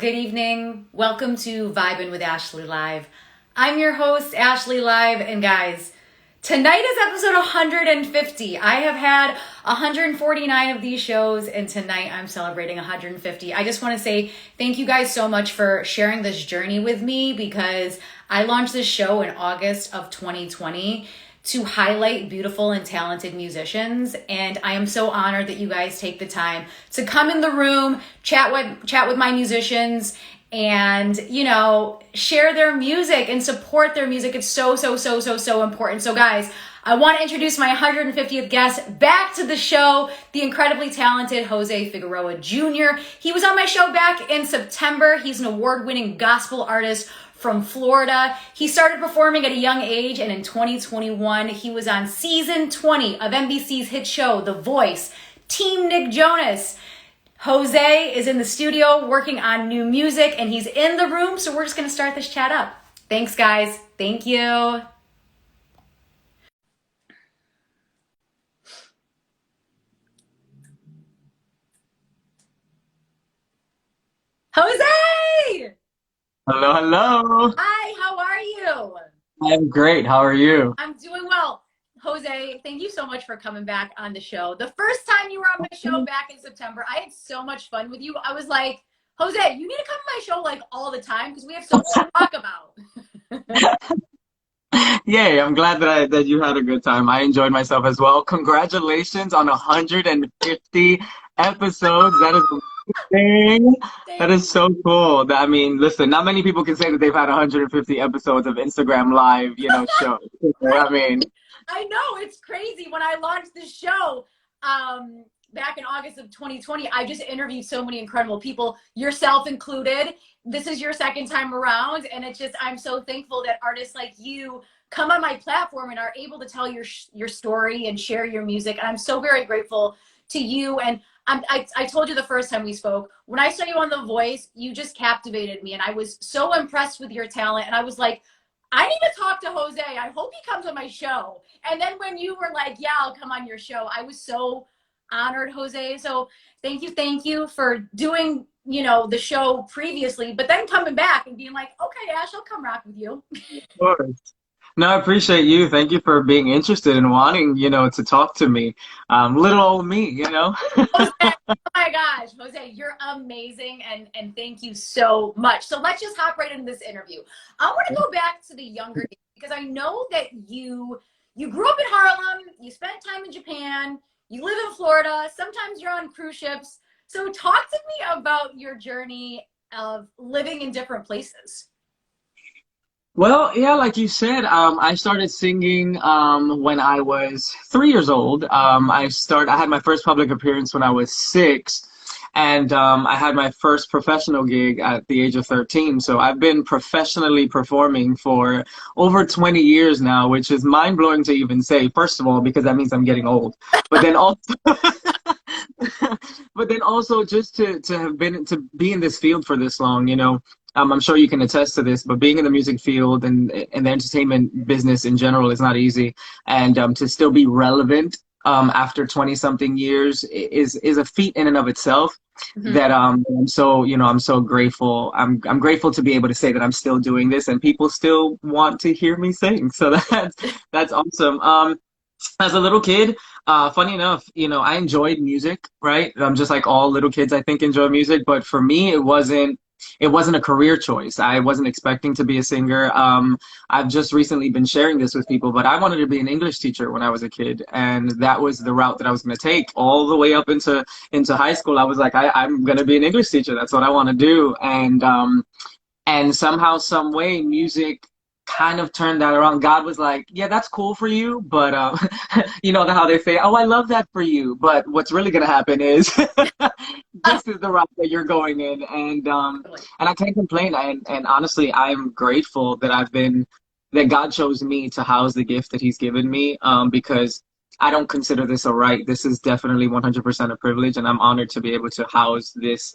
Good evening. Welcome to Vibin with Ashley Live. I'm your host, Ashley Live, and guys, tonight is episode 150. I have had 149 of these shows, and tonight I'm celebrating 150. I just want to say thank you guys so much for sharing this journey with me, because I launched this show in August of 2020 to highlight beautiful and talented musicians. And I am so honored that you guys take the time to come in the room, chat with my musicians, and, share their music and support their music. It's so important. So guys, I want to introduce my 150th guest back to the show, the incredibly talented Jose Figueroa Jr. He was on my show back in September. He's an award-winning gospel artist from Florida. He started performing at a young age, and in 2021, he was on season 20 of NBC's hit show, The Voice, Team Nick Jonas. Jose is in the studio working on new music, and he's in the room, so we're just going to start this chat up. Thanks, guys. Thank you. Jose! Hello, hello. Hi, how are you? I'm great. How are you? I'm doing well. Jose, thank you so much for coming back on the show. The first time you were on my show back in September, I had so much fun with you. I was like, Jose, you need to come on my show like all the time because we have so much to talk about. Yay, I'm glad that you had a good time. I enjoyed myself as well. Congratulations on 150 episodes. That is amazing. That is so cool. I mean, listen, not many people can say that they've had 150 episodes of Instagram Live, shows. I know, it's crazy. When I launched this show back in August of 2020, I just interviewed so many incredible people, yourself included. This is your second time around, and it's just, I'm so thankful that artists like you come on my platform and are able to tell your story and share your music. And I'm so very grateful to you. And I told you the first time we spoke, when I saw you on The Voice, you just captivated me, and I was so impressed with your talent. And I was like, I need to talk to Jose. I hope he comes on my show. And then when you were like, yeah, I'll come on your show, I was so honored, Jose. So thank you for doing, the show previously, but then coming back and being like, okay, Ash, I'll come rock with you. Of course. No, I appreciate you. Thank you for being interested and wanting, to talk to me. Little old me. Jose, oh my gosh, Jose, you're amazing, and thank you so much. So let's just hop right into this interview. I want to go back to the younger days, because I know that you grew up in Harlem, you spent time in Japan, you live in Florida, sometimes you're on cruise ships. So talk to me about your journey of living in different places. Well, yeah, like you said, I started singing when I was 3 years old. I had my first public appearance when I was 6, and I had my first professional gig at the age of 13. So I've been professionally performing for over 20 years now, which is mind-blowing to even say, first of all, because that means I'm getting old. But then also just to be in this field for this long, I'm sure you can attest to this, but being in the music field and the entertainment business in general is not easy. And to still be relevant after 20-something years is a feat in and of itself. Mm-hmm. That I'm so grateful. I'm grateful to be able to say that I'm still doing this and people still want to hear me sing. So that's awesome. As a little kid, funny enough, I enjoyed music, right? Just like all little kids, I think, enjoy music. But for me, it wasn't a career choice. I wasn't expecting to be a singer. I've just recently been sharing this with people, but I wanted to be an English teacher when I was a kid. And that was the route that I was going to take all the way up into high school. I was like, I'm going to be an English teacher. That's what I want to do. And somehow, some way, music kind of turned that around. God was like, yeah, that's cool for you, but how they say, oh, I love that for you, but what's really gonna happen is this is the route that you're going in. And I can't complain. And honestly, I'm grateful that God chose me to house the gift that he's given me, because I don't consider this a right. This is definitely 100% a privilege, and I'm honored to be able to house this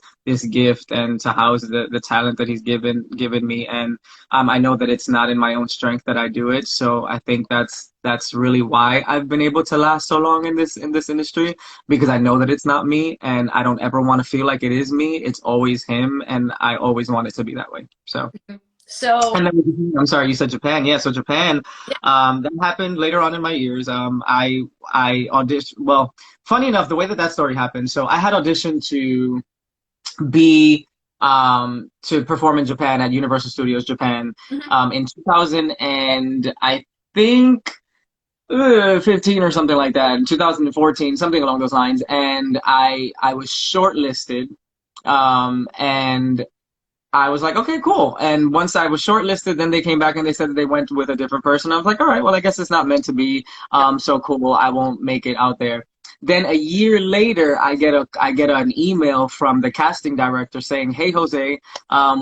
gift and to house the talent that he's given me. And I know that it's not in my own strength that I do it. So I think that's really why I've been able to last so long in this industry, because I know that it's not me, and I don't ever want to feel like it is me. It's always him, and I always want it to be that way. So. So, And then, I'm sorry, you said Japan. Yeah, so Japan, yeah. that happened later on in my years. I auditioned. Well, funny enough, the way that story happened. So I had auditioned to be to perform in Japan at Universal Studios Japan in 2000, and I think 15 or something like that, in 2014, something along those lines. And I was shortlisted, and I was like, okay, cool. And once I was shortlisted, then they came back and they said that they went with a different person. I was like, all right, well, I guess it's not meant to be. So cool. I won't make it out there. Then a year later, I get an email from the casting director saying, hey, Jose,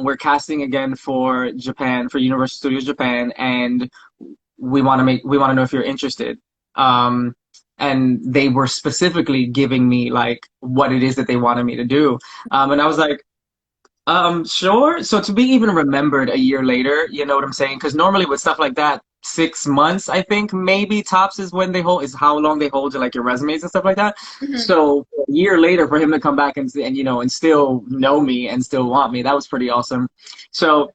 we're casting again for Japan, for Universal Studios Japan, and we want to know if you're interested. And they were specifically giving me like what it is that they wanted me to do. And I was like, sure. So to be even remembered a year later, you know what I'm saying? Because normally with stuff like that, 6 months, I think maybe tops is is how long they hold like your resumes and stuff like that. So a year later for him to come back and still know me and still want me, that was pretty awesome. So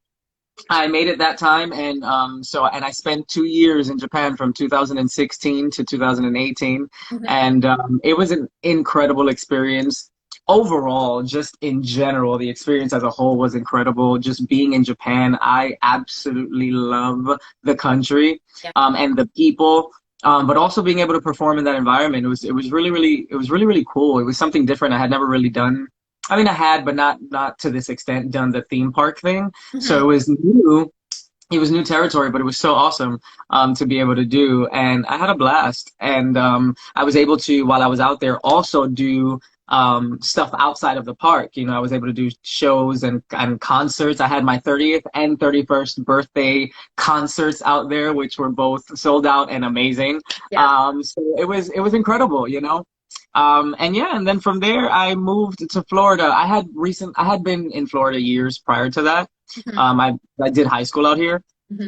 I made it that time, and I spent 2 years in Japan from 2016 to 2018, and it was an incredible experience. Overall, just in general, the experience as a whole was incredible. Just being in Japan, I absolutely love the country, and the people. But also being able to perform in that environment, it was really cool. It was something different. I had never really done. I mean, I had, but not to this extent, done the theme park thing. So it was new. It was new territory, but it was so awesome to be able to do, and I had a blast. And I was able to, while I was out there, also do stuff outside of the park. You know, I was able to do shows and concerts. I had my 30th and 31st birthday concerts out there, which were both sold out and amazing. So it was incredible, you know. And then from there I moved to Florida. I had been in Florida years prior to that. I did high school out here.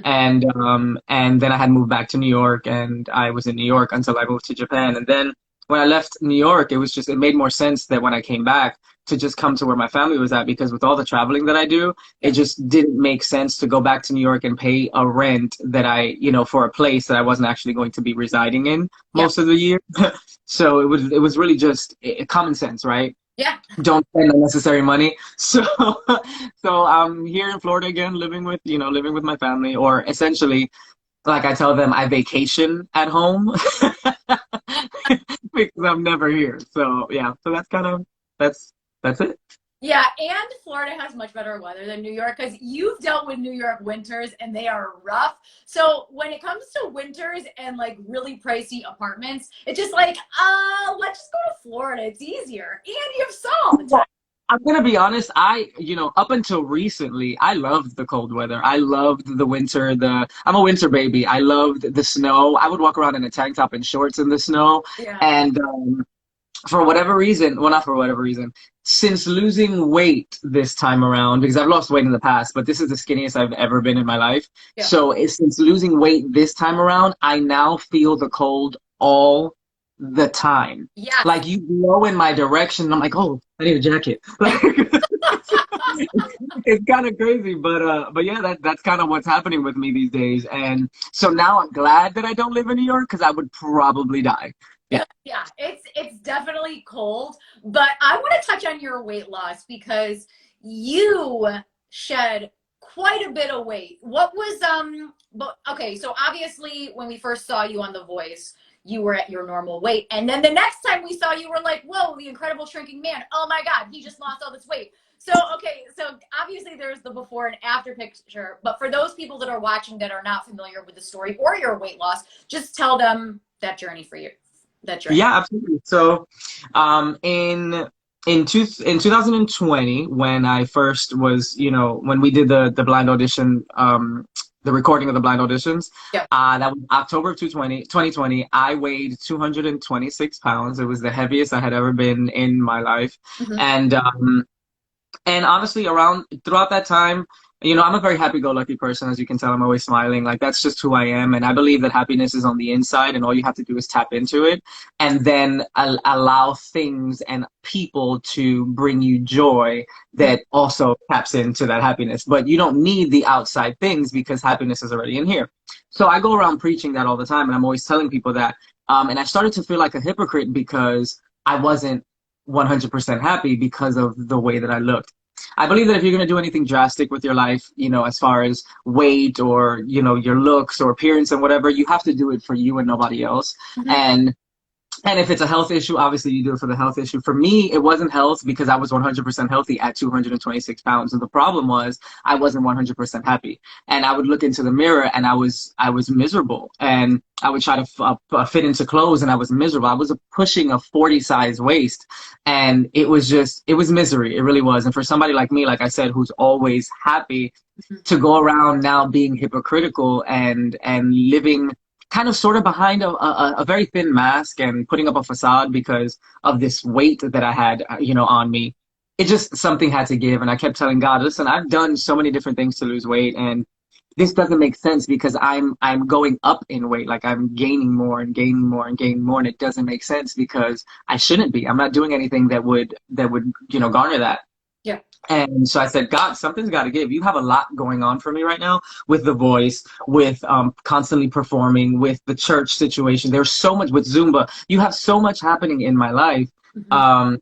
And then I had moved back to New York, and I was in New York until I moved to Japan. And then when I left New York, it made more sense that when I came back to just come to where my family was at, because with all the traveling that I do, it just didn't make sense to go back to New York and pay a rent that for a place that I wasn't actually going to be residing in most of the year. So it was really just common sense, right? Yeah. Don't spend unnecessary money. So I'm here in Florida again, living with my family, or essentially, like I tell them, I vacation at home because I'm never here. So yeah, so that's it. Yeah, and Florida has much better weather than New York, because you've dealt with New York winters and they are rough. So when it comes to winters and like really pricey apartments, it's just like, let's just go to Florida. It's easier. And you have salt. I'm gonna be honest, up until recently, I loved the cold weather. I loved the winter. I'm a winter baby. I loved the snow. I would walk around in a tank top and shorts in the snow. Yeah. And for whatever reason, well, not for whatever reason, since losing weight this time around, because I've lost weight in the past, but this is the skinniest I've ever been in my life. Yeah. So since losing weight this time around, I now feel the cold all the time. Yeah. Like you blow in my direction, and I'm like, oh, I need a jacket. It's kind of crazy, but yeah, that's kind of what's happening with me these days. And so now I'm glad that I don't live in New York, because I would probably die. Yeah, it's definitely cold, but I want to touch on your weight loss, because you shed quite a bit of weight. What was okay, so obviously when we first saw you on The Voice, you were at your normal weight, and then the next time we saw you, we're like, whoa, the incredible shrinking man, oh my god, he just lost all this weight. So okay, so obviously there's the before and after picture, but for those people that are watching that are not familiar with the story or your weight loss, just tell them that journey for you. Yeah, absolutely. So in 2020, when I first was, when we did the blind audition the recording of the blind auditions. Yeah. That was October of 2020. I weighed 226 pounds. It was the heaviest I had ever been in my life. Mm-hmm. And honestly, around throughout that time, I'm a very happy-go-lucky person, as you can tell. I'm always smiling. Like, that's just who I am. And I believe that happiness is on the inside, and all you have to do is tap into it, and then allow things and people to bring you joy that also taps into that happiness. But you don't need the outside things, because happiness is already in here. So I go around preaching that all the time, and I'm always telling people that. And I started to feel like a hypocrite because I wasn't 100% happy because of the way that I looked. I believe that if you're going to do anything drastic with your life, as far as weight or, your looks or appearance and whatever, you have to do it for you and nobody else. Mm-hmm. And if it's a health issue, obviously you do it for the health issue. For me, it wasn't health, because I was 100% healthy at 226 pounds. And the problem was I wasn't 100% happy. And I would look into the mirror and I was miserable. And I would try to fit into clothes and I was miserable. I was pushing a 40 size waist, and it was misery. It really was. And for somebody like me, like I said, who's always happy, to go around now being hypocritical and living kind of sort of behind a very thin mask and putting up a facade because of this weight that I had, on me. It just, something had to give. And I kept telling God, listen, I've done so many different things to lose weight, and this doesn't make sense, because I'm going up in weight. Like, I'm gaining more and gaining more and gaining more. And it doesn't make sense, because I shouldn't be. I'm not doing anything that would, garner that. Yeah. And so I said, God, something's got to give. You have a lot going on for me right now, with The Voice, with constantly performing, with the church situation. There's so much with Zumba. You have so much happening in my life. Mm-hmm.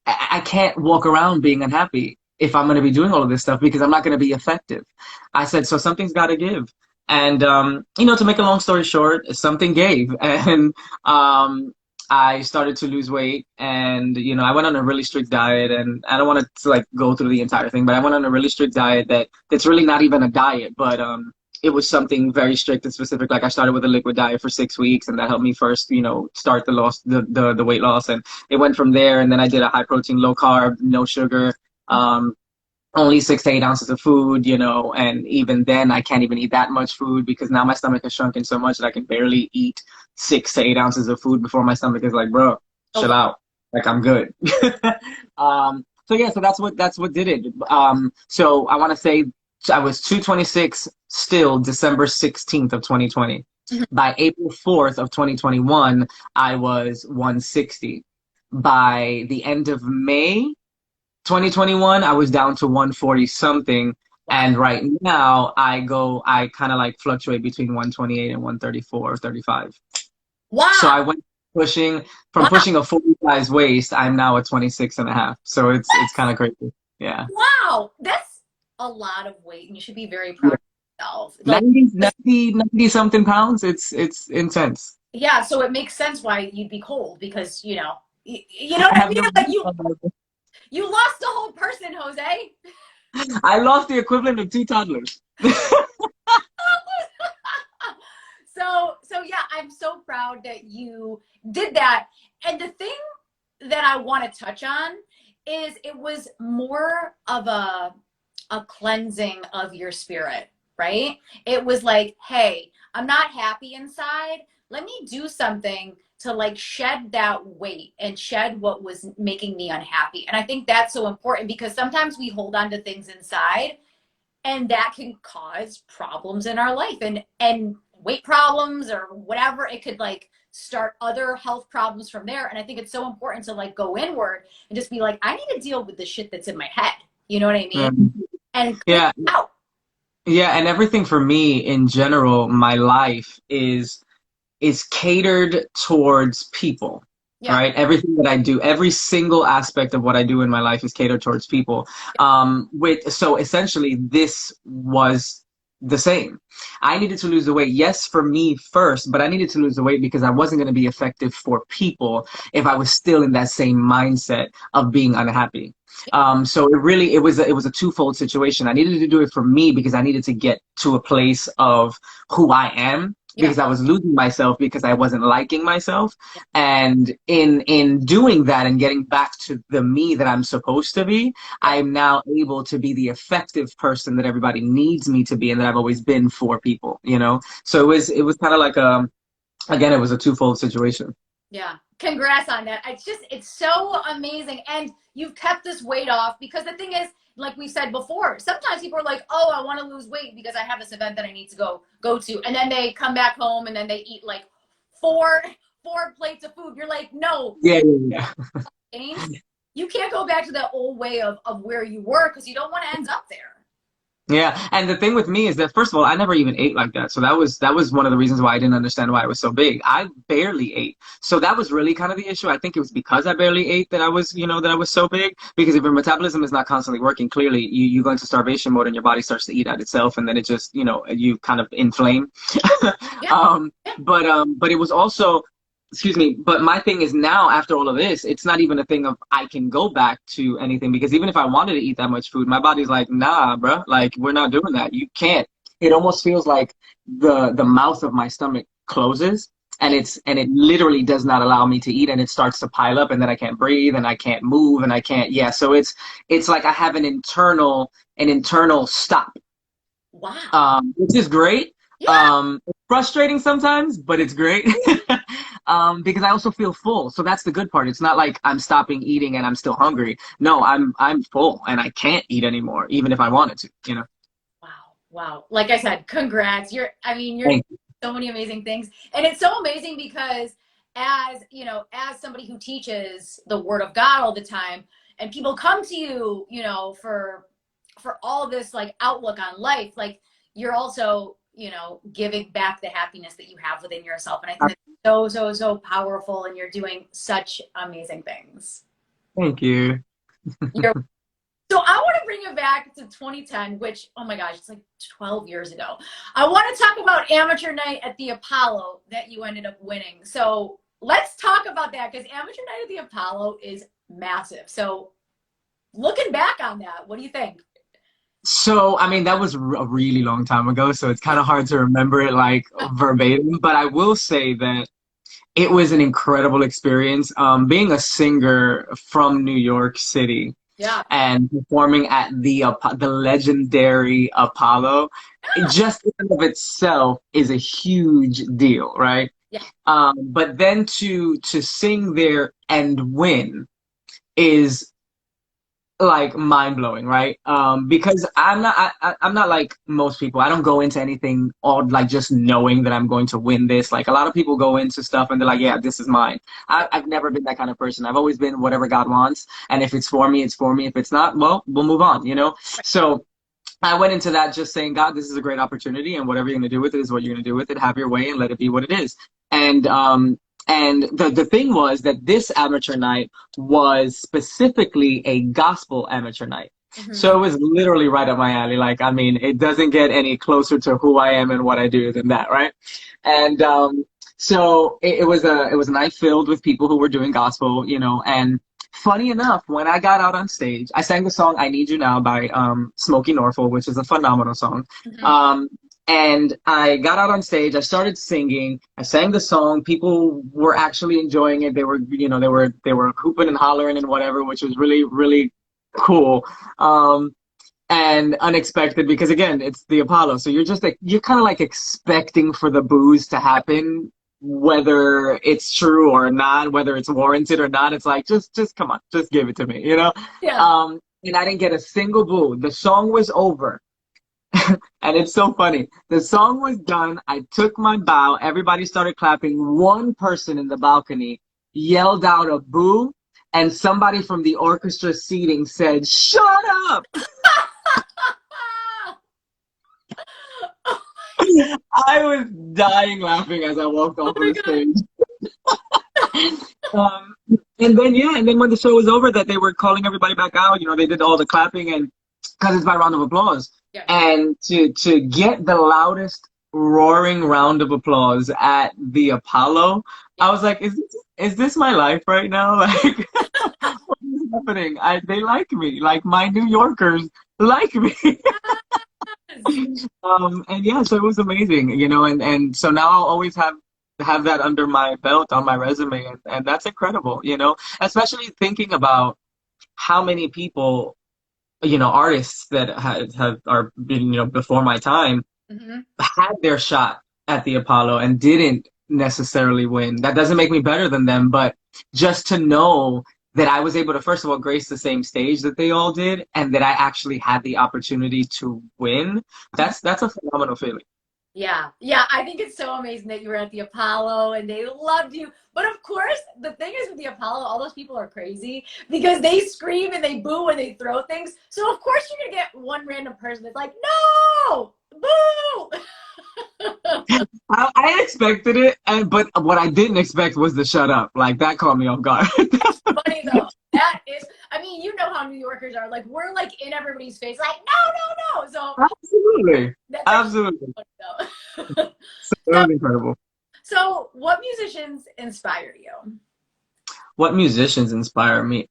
I can't walk around being unhappy if I'm going to be doing all of this stuff, because I'm not going to be effective. I said, so something's got to give. And, to make a long story short, something gave. And I started to lose weight, and I went on a really strict diet, and I don't want to go through the entire thing, but I went on a really strict diet that's really not even a diet, but it was something very strict and specific. Like, I started with a liquid diet for 6 weeks, and that helped me first, start the weight loss, and it went from there. And then I did a high protein, low carb, no sugar, only 6 to 8 ounces of food, and even then I can't even eat that much food, because now my stomach has shrunken so much that I can barely eat 6 to 8 ounces of food before my stomach is like, bro, chill out. Like, I'm good. So that's what did it. So I want to say I was 226 still December 16th of 2020. Mm-hmm. By April 4th of 2021, I was 160. By the end of May 2021, I was down to 140 something. And right now I kind of fluctuate between 128 and 134 or 35. Wow. So I went pushing a 40 size waist. I'm now at 26 and a half. So it's kind of crazy. Yeah. Wow. That's a lot of weight, and you should be very proud of yourself. 90 something pounds. It's intense. Yeah. So it makes sense why you'd be cold, because, you know what I mean? Like, you lost a whole person, Jose. I lost the equivalent of 2 toddlers. So yeah, I'm so proud that you did that. And the thing that I want to touch on is it was more of a cleansing of your spirit, right? It was like, hey, I'm not happy inside. Let me do something to shed that weight and shed what was making me unhappy. And I think that's so important, because sometimes we hold on to things inside, and that can cause problems in our life, and weight problems or whatever. It could start other health problems from there. And I think it's so important to go inward and just be like, I need to deal with the shit that's in my head. You know what I mean? Mm-hmm. And clean it out. Yeah. And everything for me in general, my life is catered towards people. Yeah. Right? Everything that I do, every single aspect of what I do in my life is catered towards people. So essentially this was the same. I needed to lose the weight, yes, for me first, but I needed to lose the weight because I wasn't going to be effective for people if I was still in that same mindset of being unhappy. So it was a twofold situation. I needed to do it for me because I needed to get to a place of who I am Yeah. because I was losing myself because I wasn't liking myself. Yeah. And in doing that and getting back to the me that I'm supposed to be, Yeah. I'm now able to be the effective person that everybody needs me to be and that I've always been for people, you know? So it was kind of like again, it was a twofold situation. Yeah. Congrats on that. It's so amazing. And you've kept this weight off because the thing is, like we said before, sometimes people are like, oh, I want to lose weight because I have this event that I need to go to. And then they come back home and then they eat like four plates of food. You're like, no, Yeah, yeah, James, you can't go back to that old way of where you were because you don't want to end up there. yeah. And the thing with me is that first of all, I never even ate like that. So that was one of the reasons why I didn't understand why I was so big. I barely ate. So that was really kind of the issue. I think it was because I barely ate that I was, that I was so big. Because if your metabolism is not constantly working, clearly you go into starvation mode and your body starts to eat at itself, and then it just, you kind of inflame. Yeah. um, Yeah. but it was also, excuse me, but my thing is now after all of this, it's not even a thing of I can go back to anything, because even if I wanted to eat that much food, my body's like, nah, bruh, like we're not doing that. You can't. It almost feels like the mouth of my stomach closes, and it literally does not allow me to eat, and it starts to pile up, and then I can't breathe and I can't move and I can't, yeah. So it's like I have an internal stop, which is great. Yeah. It's frustrating sometimes, but it's great. Because I also feel full. So that's the good part. It's not like I'm stopping eating and I'm still hungry. No, I'm full and I can't eat anymore, even if I wanted to. Wow. Wow. Like I said, congrats. You're doing Thank so many amazing things. And it's so amazing because as somebody who teaches the word of God all the time, and people come to you, for all this like outlook on life, like you're also, giving back the happiness that you have within yourself. And I think that's so, so, so powerful. And you're doing such amazing things. Thank you. You're So I want to bring it back to 2010, which, oh my gosh, it's like 12 years ago. I want to talk about amateur night at the Apollo that you ended up winning. So let's talk about that, because amateur night at the Apollo is massive. So looking back on that, what do you think? So, I mean, that was a really long time ago, so it's kind of hard to remember it like verbatim, but I will say that it was an incredible experience. Being a singer from New York City, Yeah. and performing at the legendary Apollo, it just in and of itself is a huge deal, right? Yeah. But then to sing there and win is like mind blowing, right? Because I'm not like most people. I don't go into anything all like just knowing that I'm going to win this. Like a lot of people go into stuff and they're like, yeah, this is mine. I've never been that kind of person. I've always been whatever God wants, and if it's for me, it's for me. If it's not, well, we'll move on. So I went into that just saying, God, this is a great opportunity, and whatever you're going to do with it is what you're going to do with it. Have your way and let it be what it is. And the thing was that this amateur night was specifically a gospel amateur night. Mm-hmm. So it was literally right up my alley. Like, I mean, it doesn't get any closer to who I am and what I do than that, right? And so it was a night filled with people who were doing gospel, and funny enough, when I got out on stage, I sang the song "I Need You Now" by Smokey Norfolk, which is a phenomenal song. Mm-hmm. And I got out on stage, I started singing, I sang the song, people were actually enjoying it. They were, they were hooping and hollering and whatever, which was really, really cool. And unexpected, because again, it's the Apollo. So you're just like, you're kind of like expecting for the booze to happen, whether it's true or not, whether it's warranted or not. It's like, just come on, just give it to me, Yeah. And I didn't get a single boo. The song was over. And it's so funny. The song was done. I took my bow. Everybody started clapping. One person in the balcony yelled out a boo, and somebody from the orchestra seating said, "Shut up!" I was dying laughing as I walked off of the stage. And then when the show was over, that they were calling everybody back out. They did all the clapping, and because it's by round of applause. Yeah. And to get the loudest roaring round of applause at the Apollo, I was like, is this my life right now? Like, what is happening? They like me. Like, my New Yorkers like me. And yeah, so it was amazing, you know, and so now I'll always have that under my belt on my resume, and that's incredible, you know, especially thinking about how many people, you know, artists that have are, you know, before my time Hmm. had their shot at the Apollo and didn't necessarily win. That doesn't make me better than them, but just to know that I was able to, first of all, grace the same stage that they all did, and that I actually had the opportunity to win, that's a phenomenal feeling. Yeah, yeah, I think it's so amazing that you were at the Apollo and they loved you. But of course, the thing is with the Apollo, all those people are crazy because they scream and they boo and they throw things. So of course you're gonna get one random person that's like, no, boo. I expected it, but what I didn't expect was the shut up. Like that caught me off guard. Funny though. That is, I mean, you know how New Yorkers are. Like we're like in everybody's face, like no, no, no. So Absolutely, that's actually absolutely. funny though. So it So, was incredible. so what musicians inspire you? What musicians inspire me?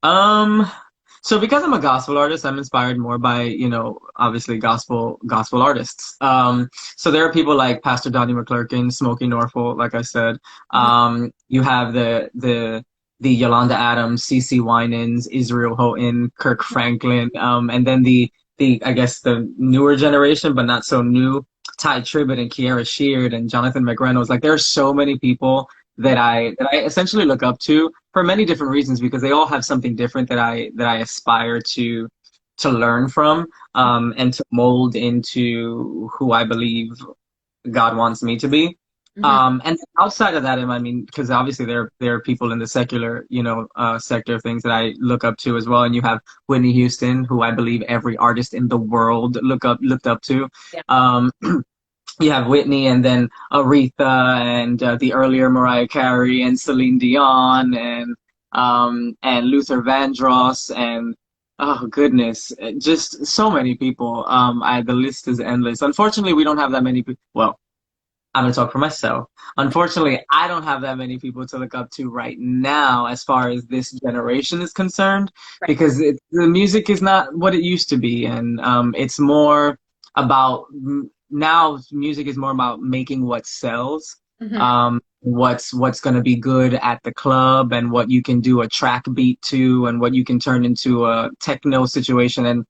So because I'm a gospel artist, I'm inspired more by, you know, obviously gospel artists. So there are people like Pastor Donnie McClurkin, Smokey Norfolk, like I said. You have the Yolanda Adams, CeCe Winans, Israel Houghton, Kirk Franklin, and then the I guess the newer generation, but not so new, Ty Tribbett and Kiara Sheard and Jonathan McReynolds. Like there are so many people that I essentially look up to for many different reasons because they all have something different that I aspire to learn from, and to mold into who I believe God wants me to be. Mhm. And outside of that, I mean, because obviously there are people in the secular, you know, sector of things that I look up to as well. And you have Whitney Houston, who I believe every artist in the world looked up to. Yeah. You have Whitney, and then Aretha, and the earlier Mariah Carey, and Celine Dion, and Luther Vandross, and oh goodness, just so many people. The list is endless. Unfortunately, we don't have that many people. Well, I'm gonna talk for myself. Unfortunately, I don't have that many people to look up to right now, as far as this generation is concerned, Right. because the music is not what it used to be, and it's more about now. Music is more about making what sells, Mhm. what's going to be good at the club, and what you can do a track beat to, and what you can turn into a techno situation, and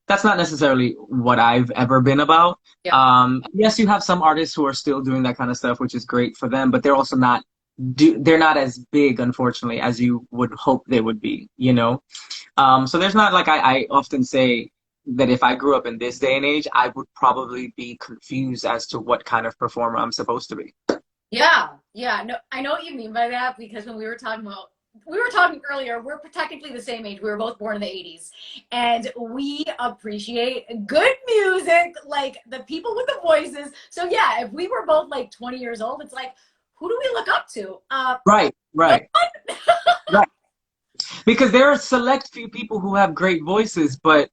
that's not necessarily what I've ever been about. Yeah. Yes, you have some artists who are still doing that kind of stuff, which is great for them, but they're also not they're not as big, unfortunately, as you would hope they would be, you know? So there's not like I often say that if I grew up in this day and age, I would probably be confused as to what kind of performer I'm supposed to be. Yeah, yeah. No, I know what you mean by that because when we were talking earlier, we're technically the same age. We were both born in the 80s. And we appreciate good music, like the people with the voices. So yeah, if we were both like 20 years old, it's like, who do we look up to? Right, No right, right. Because there are select few people who have great voices, but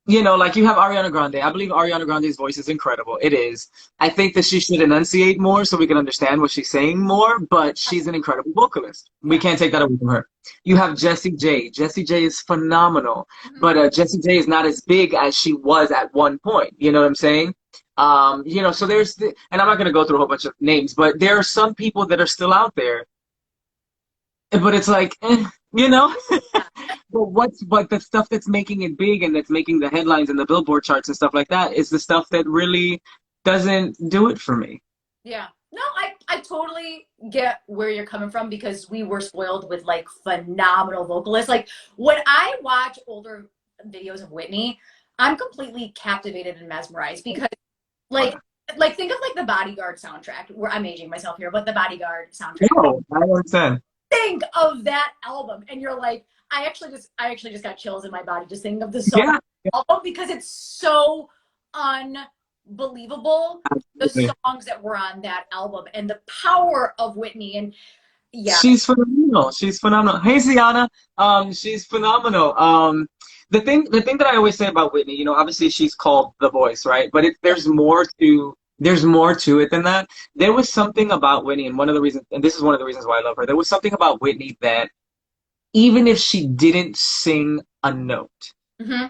you know, like you have Ariana Grande. I believe Ariana Grande's voice is incredible. It is. I think that she should enunciate more so we can understand what she's saying more, but she's an incredible vocalist. We Yeah. can't take that away from her. You have Jessie J. Jessie J is phenomenal, Mhm. but Jessie J is not as big as she was at one point. You know what I'm saying? You know, so and I'm not going to go through a whole bunch of names, but there are some people that are still out there, but it's like, you know? But the stuff that's making it big and that's making the headlines and the Billboard charts and stuff like that is the stuff that really doesn't do it for me. Yeah. No, I totally get where you're coming from because we were spoiled with like phenomenal vocalists. Like when I watch older videos of Whitney, I'm completely captivated and mesmerized because like think of like the Bodyguard soundtrack. Where I'm aging myself here, but the Bodyguard soundtrack. No, I understand. Think of that album and you're like, I actually just got chills in my body just thinking of the song Yeah, album because it's so unbelievable the absolutely. songs that were on that album and the power of Whitney and yeah. She's phenomenal. She's phenomenal. Hey, Sienna. She's phenomenal. The thing that I always say about Whitney, you know, obviously she's called the voice, right? But there's more to it than that. There was something about Whitney, and one of the reasons, and this is one of the reasons why I love her. There was something about Whitney that even if she didn't sing a note, Hmm.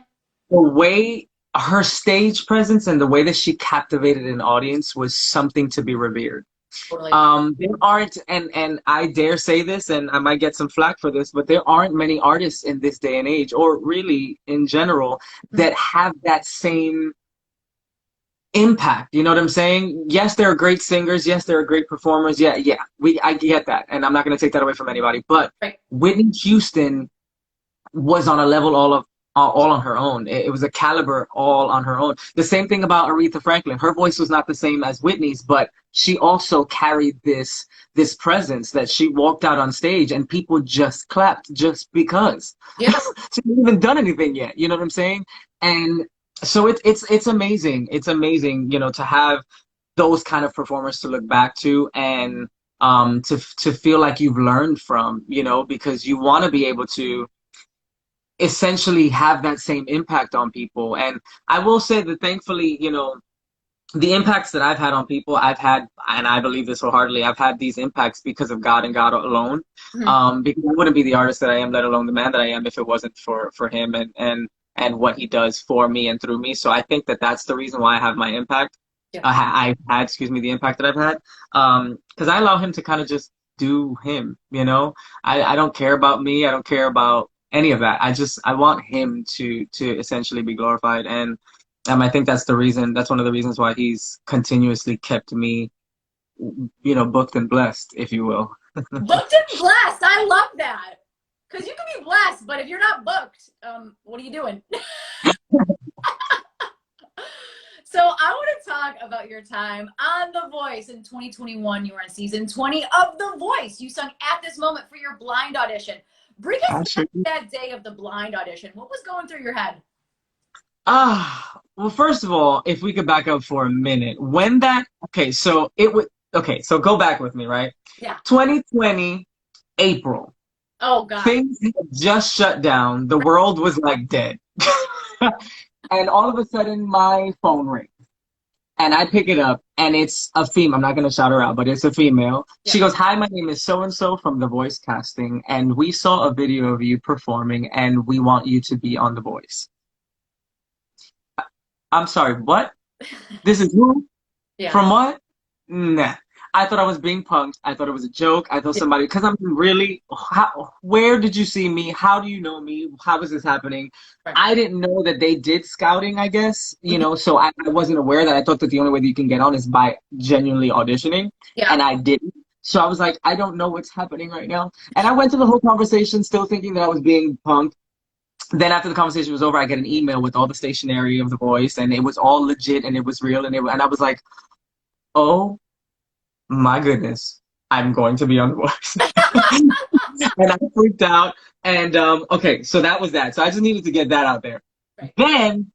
the way her stage presence and the way that she captivated an audience was something to be revered. Totally. There aren't, and I dare say this, and I might get some flack for this, but there aren't many artists in this day and age, or really in general, that have that same impact. You know what I'm saying? Yes, there are great singers. Yes, there are great performers. Yeah, I get that, and I'm not going to take that away from anybody. But Right. Whitney Houston was on a level all on her own. It was a caliber all on her own. The same thing about Aretha Franklin. Her voice was not the same as Whitney's, but she also carried this presence that she walked out on stage and people just clapped just because. Yeah. She hadn't even done anything yet. You know what I'm saying? And so it's amazing. It's amazing, you know, to have those kind of performers to look back to and to feel like you've learned from, you know, because you want to be able to essentially have that same impact on people. And I will say that thankfully, you know, the impacts that I've had on people, I've had, and I believe this wholeheartedly, I've had these impacts because of God and God alone. Because I wouldn't be the artist that I am, let alone the man that I am, if it wasn't for him and what he does for me and through me. So I think that that's the reason why I have my impact. Yeah. I've had, excuse me, the impact that I've had. Because I allow him to kind of just do him, you know? I don't care about me. I don't care about any of that. I want him to essentially be glorified. And I think that's one of the reasons why he's continuously kept me, you know, booked and blessed, if you will. Booked and blessed. I love that. Because you can be blessed, but if you're not booked, what are you doing? So I want to talk about your time on The Voice in 2021. You were on season 20 of The Voice. You sung At This Moment for your blind audition. Bring us back to that day of the blind audition. What was going through your head? Well, first of all, if we could back up for a minute, so go back with me, right? Yeah. 2020, April. Oh, God. Things had just shut down. The world was like dead. And all of a sudden, my phone rings. And I pick it up, and it's a female. I'm not going to shout her out, but it's a female. Yeah. She goes, "Hi, my name is so-and-so from The Voice casting, and we saw a video of you performing, and we want you to be on The Voice." I'm sorry, what? This is who? Yeah. From what? Nah. I thought I was being punked. I thought it was a joke. I thought somebody, because I'm really, where did you see me? How do you know me? How is this happening? Right. I didn't know that they did scouting, I guess, you know, so I wasn't aware that. I thought that the only way that you can get on is by genuinely auditioning, and I didn't. So I was like, I don't know what's happening right now. And I went through the whole conversation still thinking that I was being punked. Then after the conversation was over, I get an email with all the stationery of The Voice, and it was all legit, and it was real, and I was like, oh my goodness, I'm going to be on The Voice. And I freaked out. And okay, so that was that. So I just needed to get that out there. Right. Then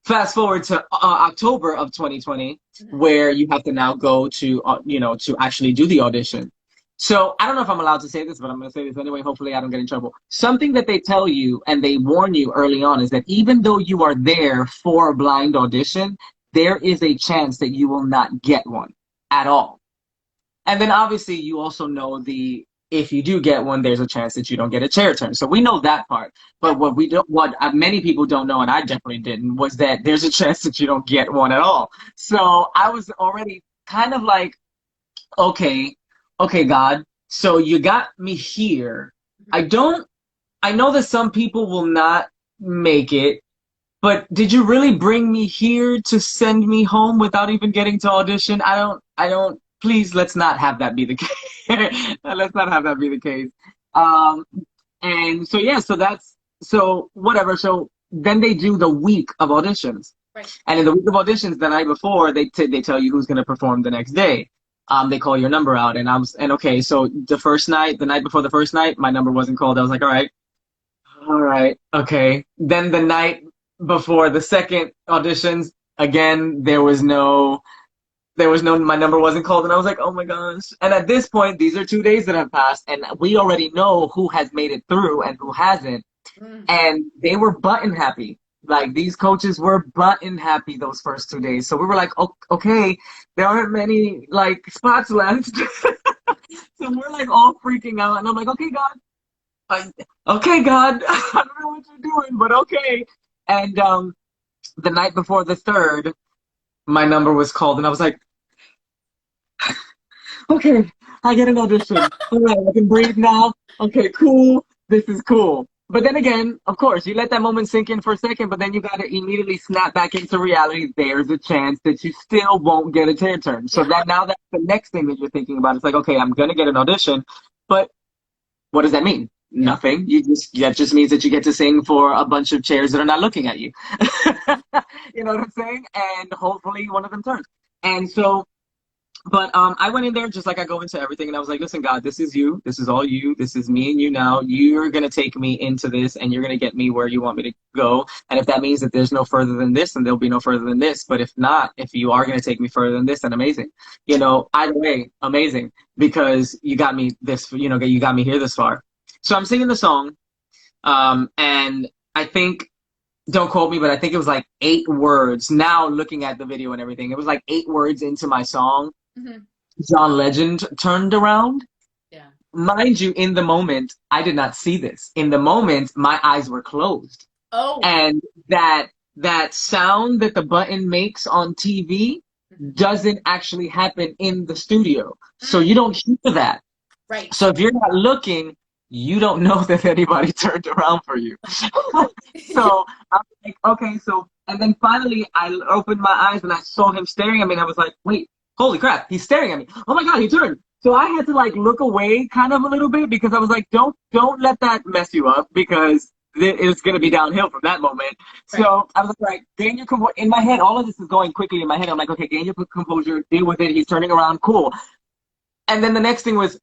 fast forward to October of 2020, where you have to now go to, to actually do the audition. So I don't know if I'm allowed to say this, but I'm going to say this anyway. Hopefully I don't get in trouble. Something that they tell you and they warn you early on is that even though you are there for a blind audition, there is a chance that you will not get one at all. And then obviously you also know if you do get one, there's a chance that you don't get a chair turn. So we know that part. But what many people don't know, and I definitely didn't, was that there's a chance that you don't get one at all. So I was already kind of like, okay, God, so you got me here. I know that some people will not make it, but did you really bring me here to send me home without even getting to audition? I don't, please, let's not have that be the case. Let's not have that be the case. And so, yeah, so whatever. So then they do the week of auditions. Right. And in the week of auditions, the night before, they tell you who's going to perform the next day. They call your number out, and okay, so the night before the first night, my number wasn't called. I was like, all right, okay. Then the night before the second auditions, again, my number wasn't called, and I was like, oh my gosh. And at this point, these are 2 days that have passed, and we already know who has made it through and who hasn't. And they were button happy. Like, these coaches were button happy those first 2 days. So we were like, okay, there aren't many, like, spots left. So we're, like, all freaking out. And I'm like, okay, God. I don't know what you're doing, but okay. And the night before the third, my number was called, and I was like, okay, I get an audition. All right, I can breathe now. Okay, cool. This is cool. But then again, of course, you let that moment sink in for a second, but then you got to immediately snap back into reality. There's a chance that you still won't get a chair turn. So that now that's the next thing that you're thinking about. It's like, okay, I'm going to get an audition, but what does that mean? Nothing. That just means that you get to sing for a bunch of chairs that are not looking at you. You know what I'm saying? And hopefully one of them turns. And so, but I went in there just like I go into everything, and I was like, listen, God, this is you. This is all you. This is me and you now. You're going to take me into this, and you're going to get me where you want me to go. And if that means that there's no further than this, then there'll be no further than this. But if not, if you are going to take me further than this, then amazing. You know, either way, amazing, because you got me this, you know, you got me here this far. So I'm singing the song, and I think, don't quote me, but I think it was like 8 words. Now looking at the video and everything, it was like 8 words into my song. John Legend turned around. Yeah. Mind you, in the moment, I did not see this. In the moment, my eyes were closed. Oh. And that sound that the button makes on TV doesn't actually happen in the studio. So you don't hear that. Right. So if you're not looking, you don't know that anybody turned around for you. So I was like, okay, so, and then finally I opened my eyes and I saw him staring at me, and I was like, wait, holy crap, he's staring at me. Oh my God, he turned. So I had to like look away kind of a little bit, because I was like, don't let that mess you up, because it's going to be downhill from that moment. Right. So I was like, gain your composure. In my head, all of this is going quickly in my head. I'm like, okay, gain your composure, deal with it. He's turning around, cool. And then the next thing was,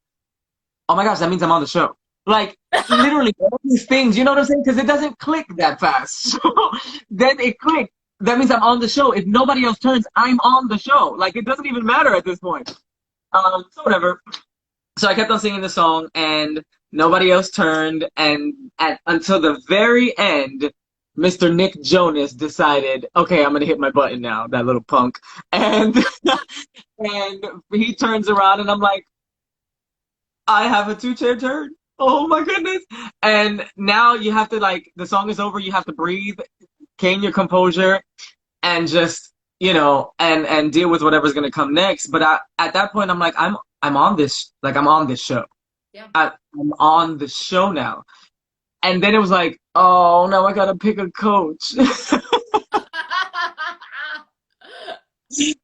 oh my gosh, that means I'm on the show. Like, literally, all these things, you know what I'm saying? Because it doesn't click that fast. So then it clicked. That means I'm on the show. If nobody else turns, I'm on the show. Like, it doesn't even matter at this point. So whatever. So I kept on singing the song, and nobody else turned. And until the very end, Mr. Nick Jonas decided, okay, I'm going to hit my button now, that little punk. And, and he turns around, and I'm like, I have a 2-chair turn. Oh my goodness. And now you have to, like, the song is over, you have to breathe, gain your composure, and just, you know, and deal with whatever's gonna come next. But at that point, I'm like, I'm on this, like, I'm on this show. Yeah. I'm on the show now. And then it was like, oh, now I gotta pick a coach. And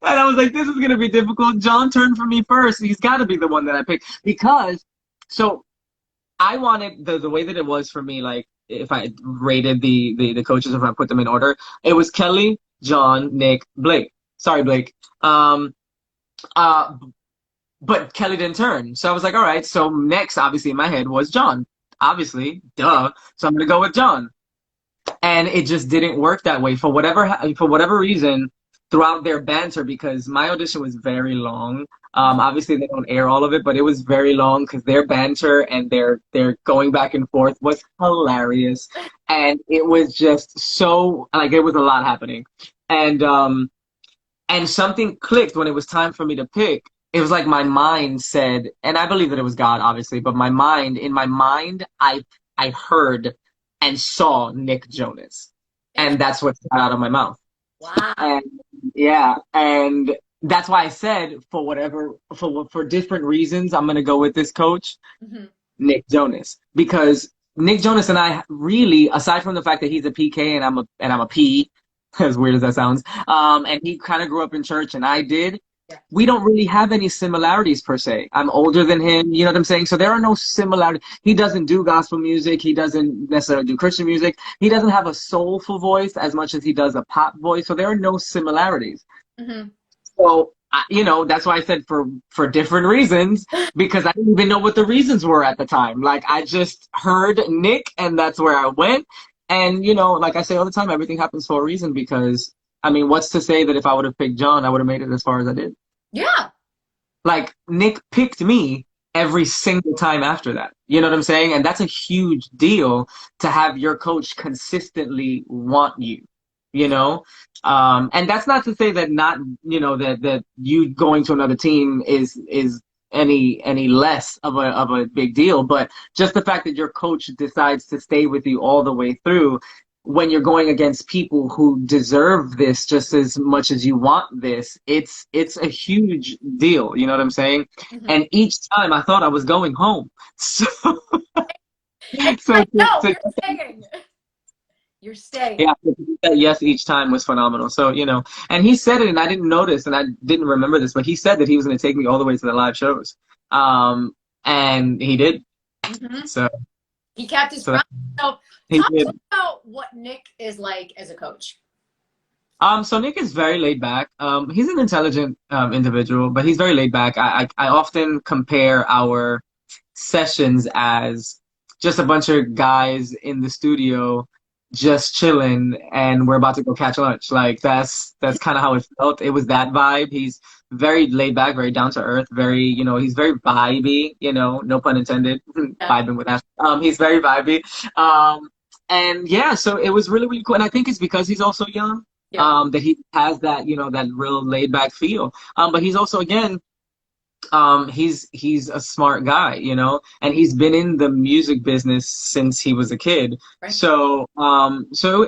I was like, this is gonna be difficult. John turned for me first. He's gotta be the one that I picked, because, so I wanted the way that it was for me, like, if I rated the coaches, if I put them in order, it was Kelly, John, Nick, Blake. Sorry, Blake. But Kelly didn't turn. So I was like, all right, so next, obviously, in my head was John. Obviously, duh. So I'm going to go with John. And it just didn't work that way for whatever reason throughout their banter, because my audition was very long. Obviously, they don't air all of it, but it was very long because their banter and their going back and forth was hilarious. And it was just so, like, it was a lot happening. And something clicked when it was time for me to pick. It was like my mind said, and I believe that it was God, obviously, but in my mind, I heard and saw Nick Jonas. And that's what got out of my mouth. Wow. And yeah, and that's why I said, for different reasons, I'm gonna go with this coach, Nick Jonas, because Nick Jonas and I really, aside from the fact that he's a PK and I'm a P, as weird as that sounds, and he kind of grew up in church and I did. Yeah. We don't really have any similarities per se. I'm older than him, you know what I'm saying? So there are no similarities. He doesn't do gospel music. He doesn't necessarily do Christian music. He doesn't have a soulful voice as much as he does a pop voice. So there are no similarities. So, you know, that's why I said for different reasons, because I didn't even know what the reasons were at the time. Like, I just heard Nick and that's where I went. And, you know, like I say all the time, everything happens for a reason, because, I mean, what's to say that if I would have picked John, I would have made it as far as I did? Yeah. Like, Nick picked me every single time after that. You know what I'm saying? And that's a huge deal, to have your coach consistently want you, you know? And that's not to say that that you going to another team is any less of a big deal, but just the fact that your coach decides to stay with you all the way through, when you're going against people who deserve this just as much as you want this, it's a huge deal. You know what I'm saying? Mhm. And each time I thought I was going home. So, And so like, no, to, you're staying. You're staying. yeah, to do that yes each time was phenomenal. So, and he said it and I didn't notice and I didn't remember this, but he said that he was going to take me all the way to the live shows. And he did. Hmm. So, He kept his so that, promise. So he talk to did. me about what Nick is like as a coach. So Nick is very laid back. He's an intelligent individual, but he's very laid back. I often compare our sessions as just a bunch of guys in the studio just chilling and we're about to go catch lunch. Like that's kind of how it felt. It was that vibe. He's very laid back, very down to earth, very, he's very vibey, no pun intended, Yeah. vibing with that. He's very vibey. And yeah, so it was really, really cool. And I think it's because he's also young, Yeah. that he has that, that real laid back feel. But he's also, again, he's a smart guy, and he's been in the music business since he was a kid. Right. So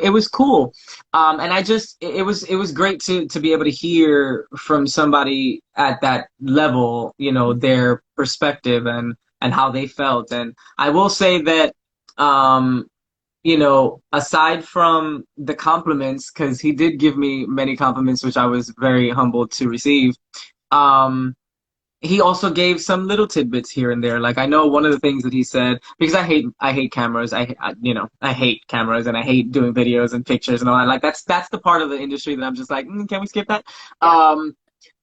it was cool. And it was great to be able to hear from somebody at that level, their perspective and how they felt. And I will say that, aside from the compliments, because he did give me many compliments, which I was very humbled to receive. He also gave some little tidbits here and there. Like I know one of the things that he said, because I hate cameras. I hate cameras and I hate doing videos and pictures and all that. Like that's the part of the industry that I'm just like, can we skip that? Yeah.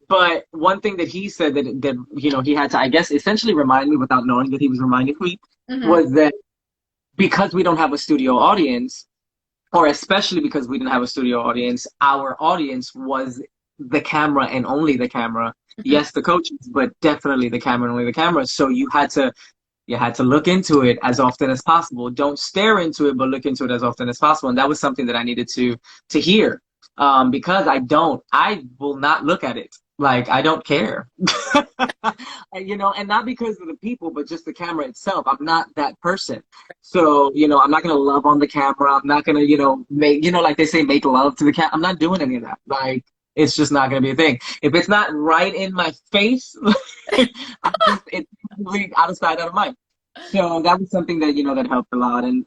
But one thing that he said that he had to, I guess, essentially remind me without knowing that he was reminding me Hmm. was that because we don't have a studio audience, or especially because we didn't have a studio audience, our audience was the camera and only the camera. Hmm. Yes, the coaches, but definitely the camera and only the camera. So you had to look into it as often as possible. Don't stare into it, but look into it as often as possible. And that was something that I needed to hear. Because I will not look at it. Like I don't care. And not because of the people, but just the camera itself. I'm not that person. So, I'm not gonna love on the camera. I'm not gonna, make, like they say, make love to the camera. I'm not doing any of that. Like, it's just not gonna be a thing. If it's not right in my face, it's completely out of sight, out of mind. So that was something that, that helped a lot. And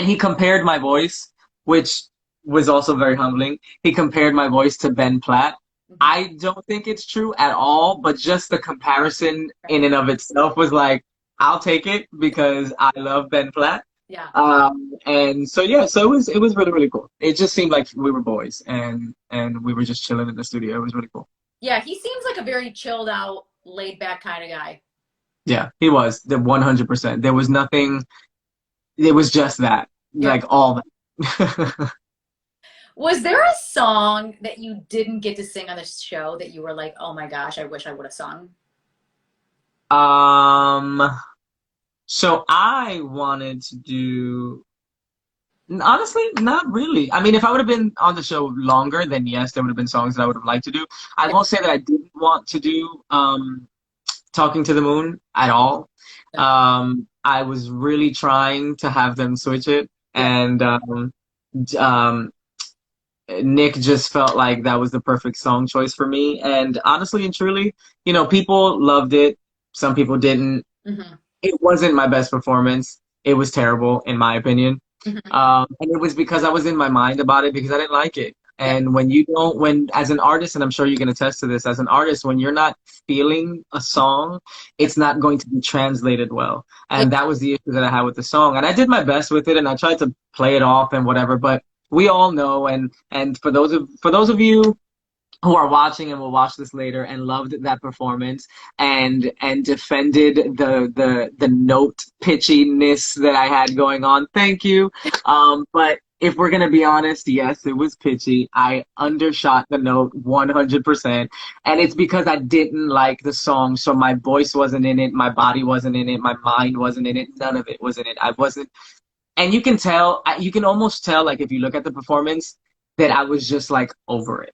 he compared my voice, which was also very humbling. He compared my voice to Ben Platt. I don't think it's true at all, but just the comparison in and of itself was like, I'll take it because I love Ben Platt. Yeah. And so yeah, so it was really, really cool. It just seemed like we were boys and we were just chilling in the studio. It was really cool. Yeah. He seems like a very chilled out, laid back kind of guy. Yeah, he was the 100%. There was nothing. It was just that, Yeah. like all that. Was there a song that you didn't get to sing on the show that you were like, oh my gosh, I wish I would have sung? Um, so I wanted to do, honestly, not really. I mean, if I would have been on the show longer, then yes, there would have been songs that I would have liked to do. I Yeah. will say that I didn't want to do Talking to the Moon at all. I was really trying to have them switch it, Yeah. and um, Nick just felt like that was the perfect song choice for me. And honestly and truly, people loved it. Some people didn't. Hmm. It wasn't my best performance. It was terrible, in my opinion. Hmm. And it was because I was in my mind about it because I didn't like it. Yeah. And as an artist, and I'm sure you can attest to this, as an artist, when you're not feeling a song, it's not going to be translated well. Yeah. And that was the issue that I had with the song. And I did my best with it and I tried to play it off and whatever, but we all know, and for those of you who are watching and will watch this later and loved that performance and defended the note pitchiness that I had going on. Thank you. But if we're gonna be honest, yes, it was pitchy. I undershot the note 100%, and it's because I didn't like the song, so my voice wasn't in it, my body wasn't in it, my mind wasn't in it, none of it was in it. I wasn't, and you can tell, you can almost tell, like if you look at the performance, that I was just like over it.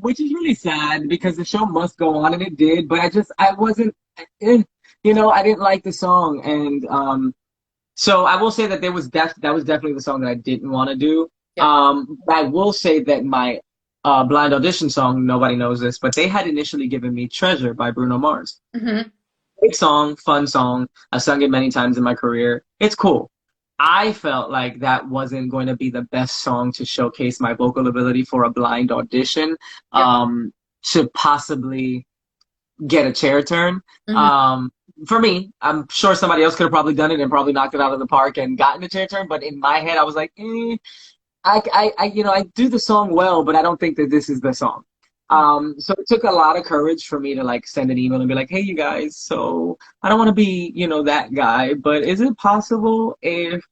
Which is really sad because the show must go on and it did, but I wasn't, I didn't like the song. And So I will say that that was definitely the song that I didn't want to do. Yeah. I will say that my blind audition song, nobody knows this, but they had initially given me Treasure by Bruno Mars. Mm-hmm. Great song, fun song. I've sung it many times in my career. It's cool. I felt like that wasn't going to be the best song to showcase my vocal ability for a blind audition, Yep. to possibly get a chair turn. Mm-hmm. For me, I'm sure somebody else could have probably done it and probably knocked it out of the park and gotten a chair turn. But in my head, I was like, I do the song well, but I don't think that this is the song. So it took a lot of courage for me to like send an email and be like, hey, you guys, so I don't want to be, that guy, but is it possible if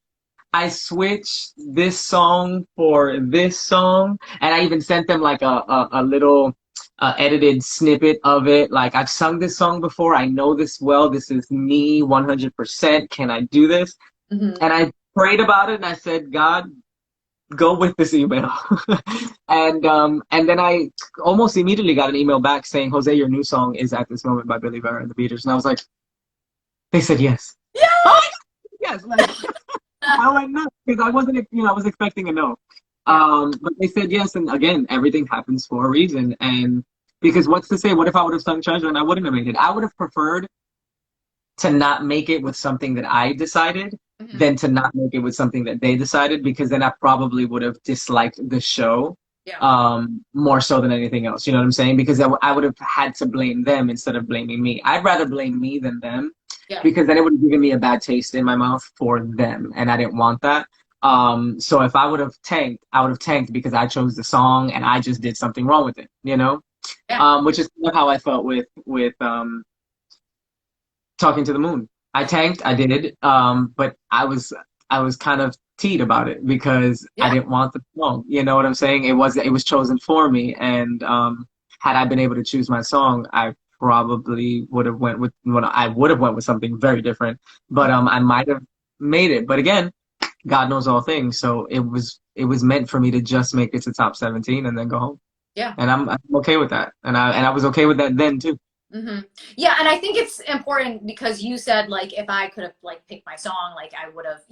I switch this song for this song? And I even sent them like a little edited snippet of it. Like, I've sung this song before. I know this well. This is me 100%. Can I do this? Mm-hmm. And I prayed about it and I said, God, go with this email. And then I almost immediately got an email back saying, Jose, your new song is At This Moment by Billy Vera and the Beaters. And I was like, they said yes. Yeah. Yes. Like, I went nuts because I wasn't, I was expecting a no. But they said yes. And again, everything happens for a reason. And because what's to say, what if I would have sung Treasure and I wouldn't have made it? I would have preferred to not make it with something that I decided than to not make it with something that they decided, because then I probably would have disliked the show more so than anything else. You know what I'm saying? Because I would have had to blame them instead of blaming me. I'd rather blame me than them, because then it would have given me a bad taste in my mouth for them, and I didn't want that. So if I would have tanked, I would have tanked because I chose the song and I just did something wrong with it, which is kind of how I felt with Talking to the Moon. I tanked, I did, but I was kind of teed about it because I didn't want the song. You know what I'm saying? It was chosen for me, and had I been able to choose my song, I probably would have went with something very different. But I might have made it. But again, God knows all things, so it was meant for me to just make it to top 17 and then go home. Yeah, and I'm okay with that, and I was okay with that then too. Mm-hmm. Yeah, and I think it's important because you said, like, if I could have, like, picked my song, like, I would have,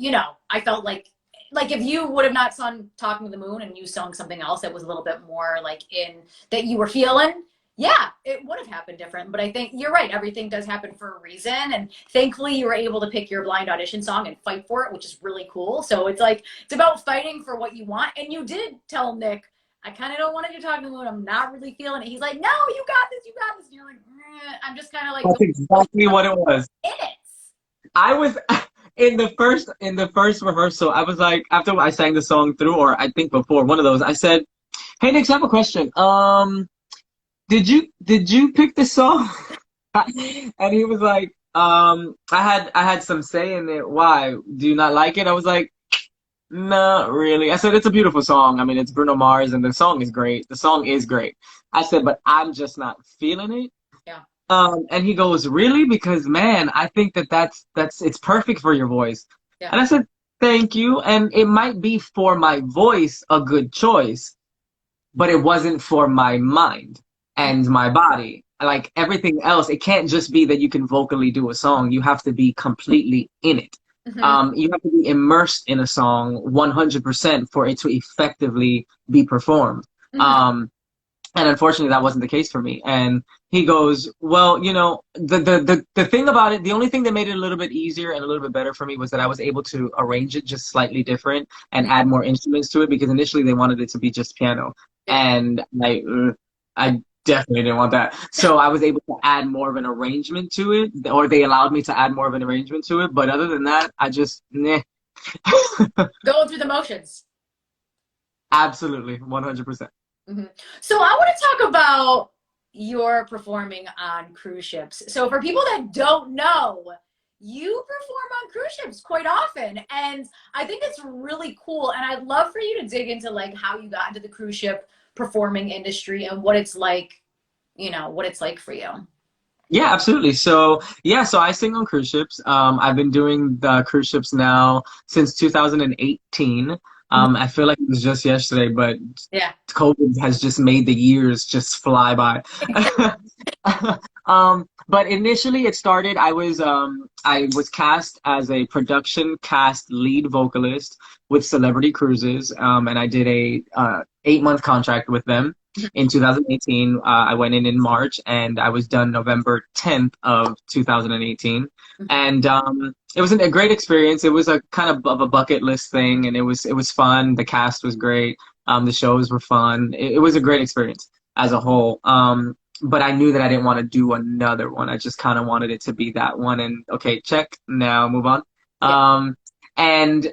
I felt like if you would have not sung Talking to the Moon and you sung something else that was a little bit more, like, in, that you were feeling, yeah, it would have happened different. But I think you're right. Everything does happen for a reason. And thankfully, you were able to pick your blind audition song and fight for it, which is really cool. So it's like, it's about fighting for what you want. And you did tell Nick, I kind of don't want to do Talking to the Moon. I'm not really feeling it. He's like, no, you got this. You got this. And you're like, I'm just kind of like. That's exactly what it was. In it. I was in the first rehearsal. I was like, after I sang the song through, or I think before one of those, I said, "Hey, Nick, I have a question. Did you pick this song?" And he was like, I had some say in it. Why? Do you not like it? I was like, not really. I said, it's a beautiful song. I mean, it's Bruno Mars, and the song is great. The song is great. I said, but I'm just not feeling it. Yeah. And he goes, really? Because, man, I think that's it's perfect for your voice. Yeah. And I said, thank you. And it might be for my voice a good choice, but it wasn't for my mind and my body. Like everything else, it can't just be that you can vocally do a song. You have to be completely in it. Mm-hmm. You have to be immersed in a song 100% for it to effectively be performed. Mm-hmm. And unfortunately, that wasn't the case for me. And he goes, well, the thing about it, the only thing that made it a little bit easier and a little bit better for me was that I was able to arrange it just slightly different and add more instruments to it, because initially they wanted it to be just piano. And I definitely didn't want that. So I was able to add more of an arrangement to it, or they allowed me to add more of an arrangement to it. But other than that, I just, Going through the motions. Absolutely, 100%. Mm-hmm. So I want to talk about your performing on cruise ships. So for people that don't know, you perform on cruise ships quite often, and I think it's really cool. And I'd love for you to dig into like how you got into the cruise ship performing industry and what it's like, what it's like for you. Yeah, absolutely. So I sing on cruise ships. I've been doing the cruise ships now since 2018. I feel like it was just yesterday, but COVID has just made the years just fly by. But initially it started, I was cast as a production cast lead vocalist with Celebrity Cruises. And I did a 8-month contract with them in 2018. I went in March and I was done November 10th of 2018. And it was a great experience. It was a kind of a bucket list thing, and it was fun. The cast was great. The shows were fun. It was a great experience as a whole. But I knew that I didn't want to do another one. I just kind of wanted it to be that one. And okay, check. Now move on. Yeah. And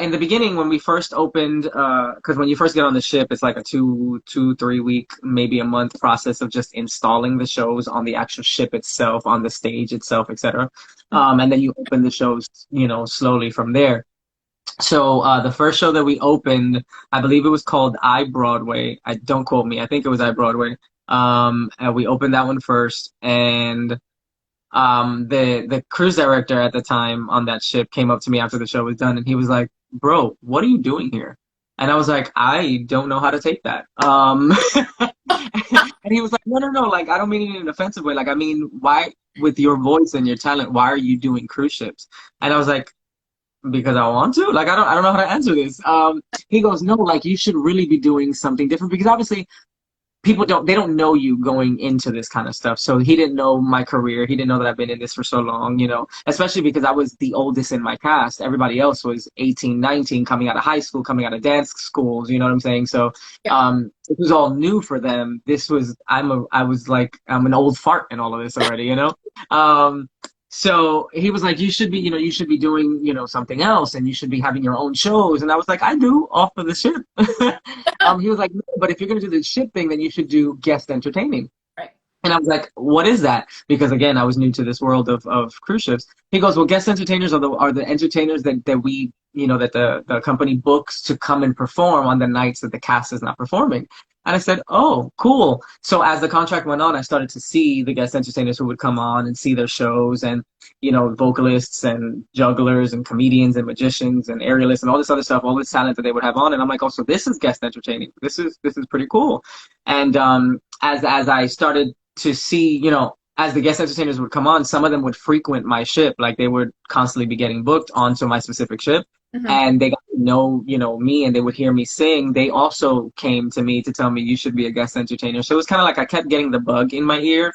in the beginning, when we first opened, because when you first get on the ship, it's like a 3 week, maybe a month process of just installing the shows on the actual ship itself, on the stage itself, etc. And then you open the shows, slowly from there. So the first show that we opened, I believe it was called iBroadway. Don't quote me. I think it was iBroadway. And we opened that one first, and the cruise director at the time on that ship came up to me after the show was done, and he was like, "Bro, what are you doing here?" And I was like, "I don't know how to take that." And he was like, "No, like I don't mean it in an offensive way. Like I mean, why, with your voice and your talent, why are you doing cruise ships?" And I was like, "Because I want to. Like I don't know how to answer this." He goes, "No, like you should really be doing something different, because obviously people don't know you going into this kind of stuff." So he didn't know my career. He didn't know that I've been in this for so long, especially because I was the oldest in my cast. Everybody else was 18, 19, coming out of high school, coming out of dance schools, you know what I'm saying? So it was all new for them. I'm an old fart in all of this already, So he was like, you should be doing, something else, and you should be having your own shows. And I was like, I do, off of the ship. He was like, no, but if you're going to do the ship thing, then you should do guest entertaining. Right. And I was like, what is that? Because again, I was new to this world of cruise ships. He goes, well, guest entertainers are the entertainers that we, that the company books to come and perform on the nights that the cast is not performing. And I said, oh, cool. So as the contract went on, I started to see the guest entertainers who would come on and see their shows, and, vocalists and jugglers and comedians and magicians and aerialists and all this other stuff, all this talent that they would have on. And I'm like, oh, so this is guest entertaining. This is pretty cool. And as I started to see, as the guest entertainers would come on, some of them would frequent my ship. Like they would constantly be getting booked onto my specific ship. And they got to know, me, and they would hear me sing. They also came to me to tell me, you should be a guest entertainer. So it was kind of like I kept getting the bug in my ear,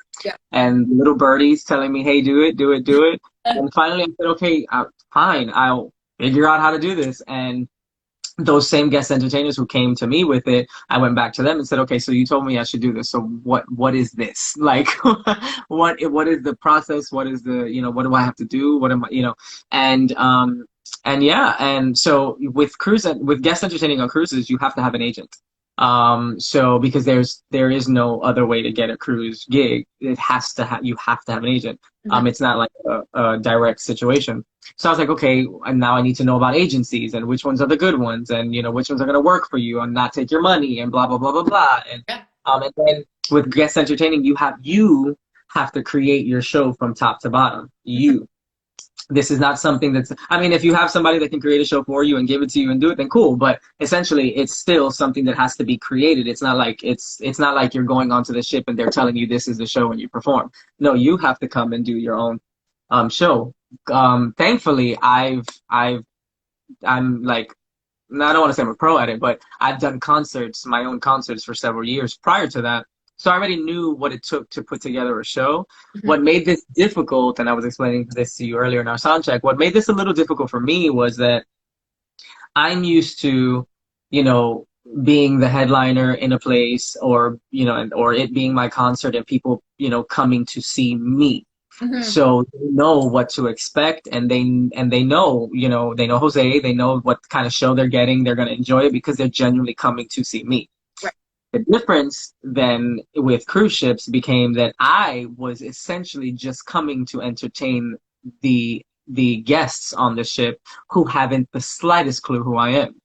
and little birdies telling me, hey, do it. And finally I said, okay, fine, I'll figure out how to do this. And those same guest entertainers who came to me with it, I went back to them and said, okay, so you told me I should do this. So what is this? Like, what is the process? What is the, what do I have to do? What am I, and so with guest entertaining on cruises, you have to have an agent. So because there is no other way to get a cruise gig. You have to have an agent. It's not like a direct situation. So I was like, okay, and now I need to know about agencies and which ones are the good ones, and which ones are going to work for you and not take your money and blah blah blah blah blah. And and then with guest entertaining, you have to create your show from top to bottom. This is not something if you have somebody that can create a show for you and give it to you and do it, then cool. But essentially, it's still something that has to be created. It's not like not like you're going onto the ship and they're telling you this is the show and you perform. No, you have to come and do your own show. Thankfully, I'm like, I don't want to say I'm a pro at it, but I've done my own concerts for several years prior to that. So I already knew what it took to put together a show. What made this difficult, and I was explaining this to you earlier in our sound check, what made this a little difficult for me was that I'm used to, being the headliner in a place, or, or it being my concert and people, coming to see me. So they know what to expect, and they know, they know Jose, they know what kind of show they're getting. They're going to enjoy it because they're genuinely coming to see me. The difference then with cruise ships became that I was essentially just coming to entertain the guests on the ship who haven't the slightest clue who I am.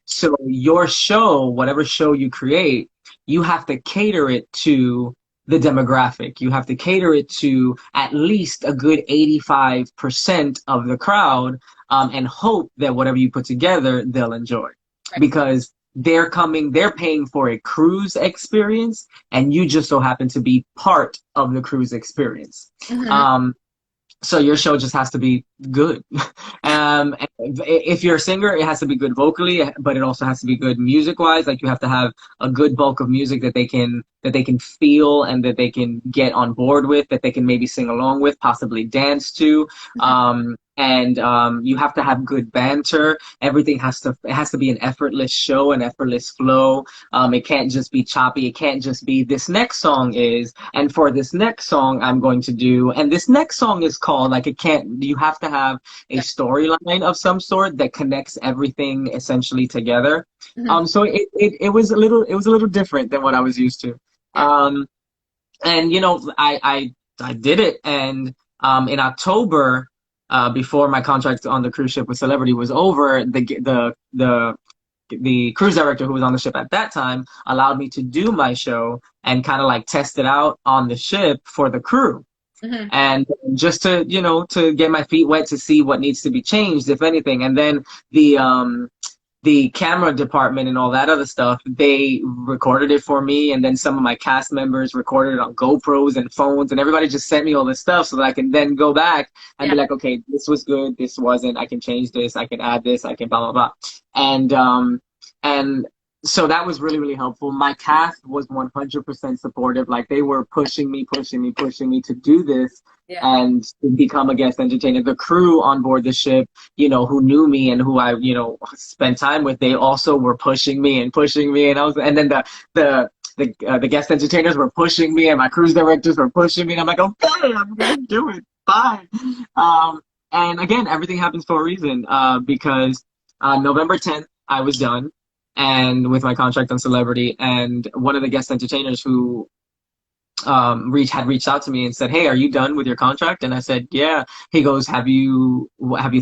So your show, whatever show you create, you have to cater it to the demographic. You have to cater it to at least a good 85% of the crowd, and hope that whatever you put together, they'll enjoy. Because they're paying for a cruise experience, and you just so happen to be part of the cruise experience. Mm-hmm. So your show just has to be good. If you're a singer, it has to be good vocally, but it also has to be good music wise. Like you have to have a good bulk of music that they can feel and that they can get on board with, that they can maybe sing along with, possibly dance to. And you have to have good banter. Everything it has to be an effortless show, an effortless flow. It can't just be choppy. It can't just be this next song is, and for this next song I'm going to do, and this next song is called, like it can't, you have to have a storyline of some sort that connects everything essentially together. Mm-hmm. So it was a little different than what I was used to. Yeah. And you know, I did it, and in October, before my contract on the cruise ship with Celebrity was over, the cruise director who was on the ship at that time allowed me to do my show and kind of like test it out on the ship for the crew. Mm-hmm. And just to, you know, to get my feet wet to see what needs to be changed, if anything. And then the camera department and all that other stuff, they recorded it for me, and then some of my cast members recorded it on GoPros and phones, and everybody just sent me all this stuff so that I can then go back and be like, okay, this was good, this wasn't, I can change this, I can add this, I can blah blah blah. And so that was really, really helpful. My cast was 100% supportive. Like they were pushing me to do this and to become a guest entertainer. The crew on board the ship, you know, who knew me and who I, you know, spent time with, they also were pushing me, and and then the guest entertainers were pushing me, and my cruise directors were pushing me, and I'm like, okay, I'm gonna do it, fine. And again, everything happens for a reason, because November 10th, I was done and with my contract on Celebrity, and one of the guest entertainers who had reached out to me and said, hey, are you done with your contract? And I said, yeah. He goes, have you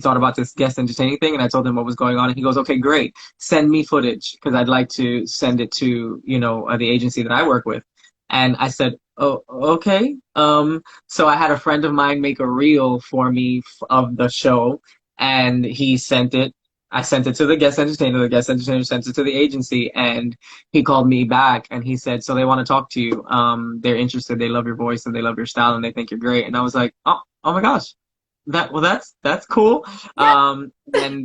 thought about this guest entertaining thing? And I told him what was going on, and he goes, okay, great, send me footage, because I'd like to send it to, you know, the agency that I work with. And I said, oh, okay. So I had a friend of mine make a reel for me of the show, and he sent it. I sent it to the guest entertainer. The guest entertainer sent it to the agency, and he called me back and he said, so they want to talk to you. They're interested. They love your voice and they love your style and they think you're great. And I was like, oh my gosh, that's cool. And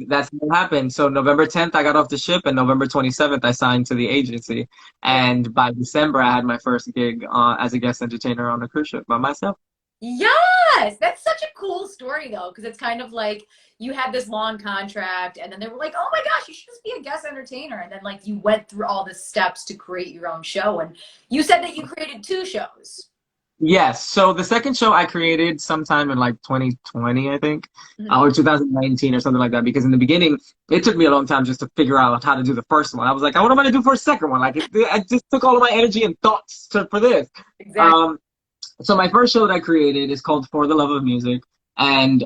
that's what happened. So November 10th, I got off the ship, and November 27th, I signed to the agency. And by December, I had my first gig as a guest entertainer on a cruise ship by myself. Yes, that's such a cool story though, because it's kind of like you had this long contract, and then they were like, "Oh my gosh, you should just be a guest entertainer," and then like you went through all the steps to create your own show, and you said that you created 2 shows. Yes. So the second show I created sometime in like 2020, I think, or 2019 or something like that. Because in the beginning, it took me a long time just to figure out how to do the first one. I was like, what am I gonna do for a second one? Like, I just took all of my energy and thoughts for this. Exactly. So my first show that I created is called For the Love of Music. And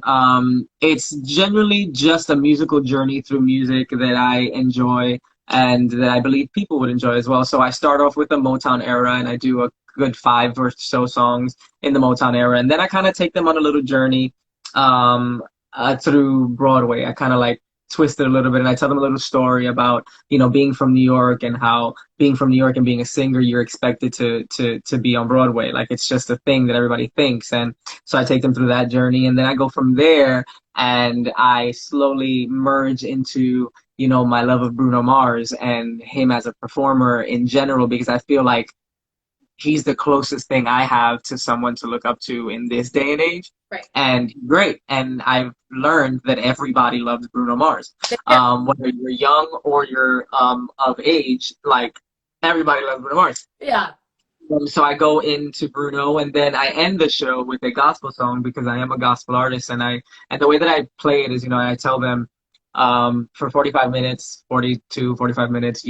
it's generally just a musical journey through music that I enjoy and that I believe people would enjoy as well. So I start off with the Motown era, and I do a good 5 or so songs in the Motown era. And then I kind of take them on a little journey through Broadway. I kind of like twist it a little bit, and I tell them a little story about, you know, being from New York, and how being from New York and being a singer, you're expected to be on Broadway. Like, it's just a thing that everybody thinks. And so I take them through that journey, and then I go from there, and I slowly merge into, you know, my love of Bruno Mars and him as a performer in general, because I feel like he's the closest thing I have to someone to look up to in this day and age. Right. And great. And I've learned that everybody loves Bruno Mars. Whether you're young or you're of age, like, everybody loves Bruno Mars. Yeah. So I go into Bruno, and then I end the show with a gospel song, because I am a gospel artist, and the way that I play it is, you know, I tell them, for 45 minutes, 45 minutes,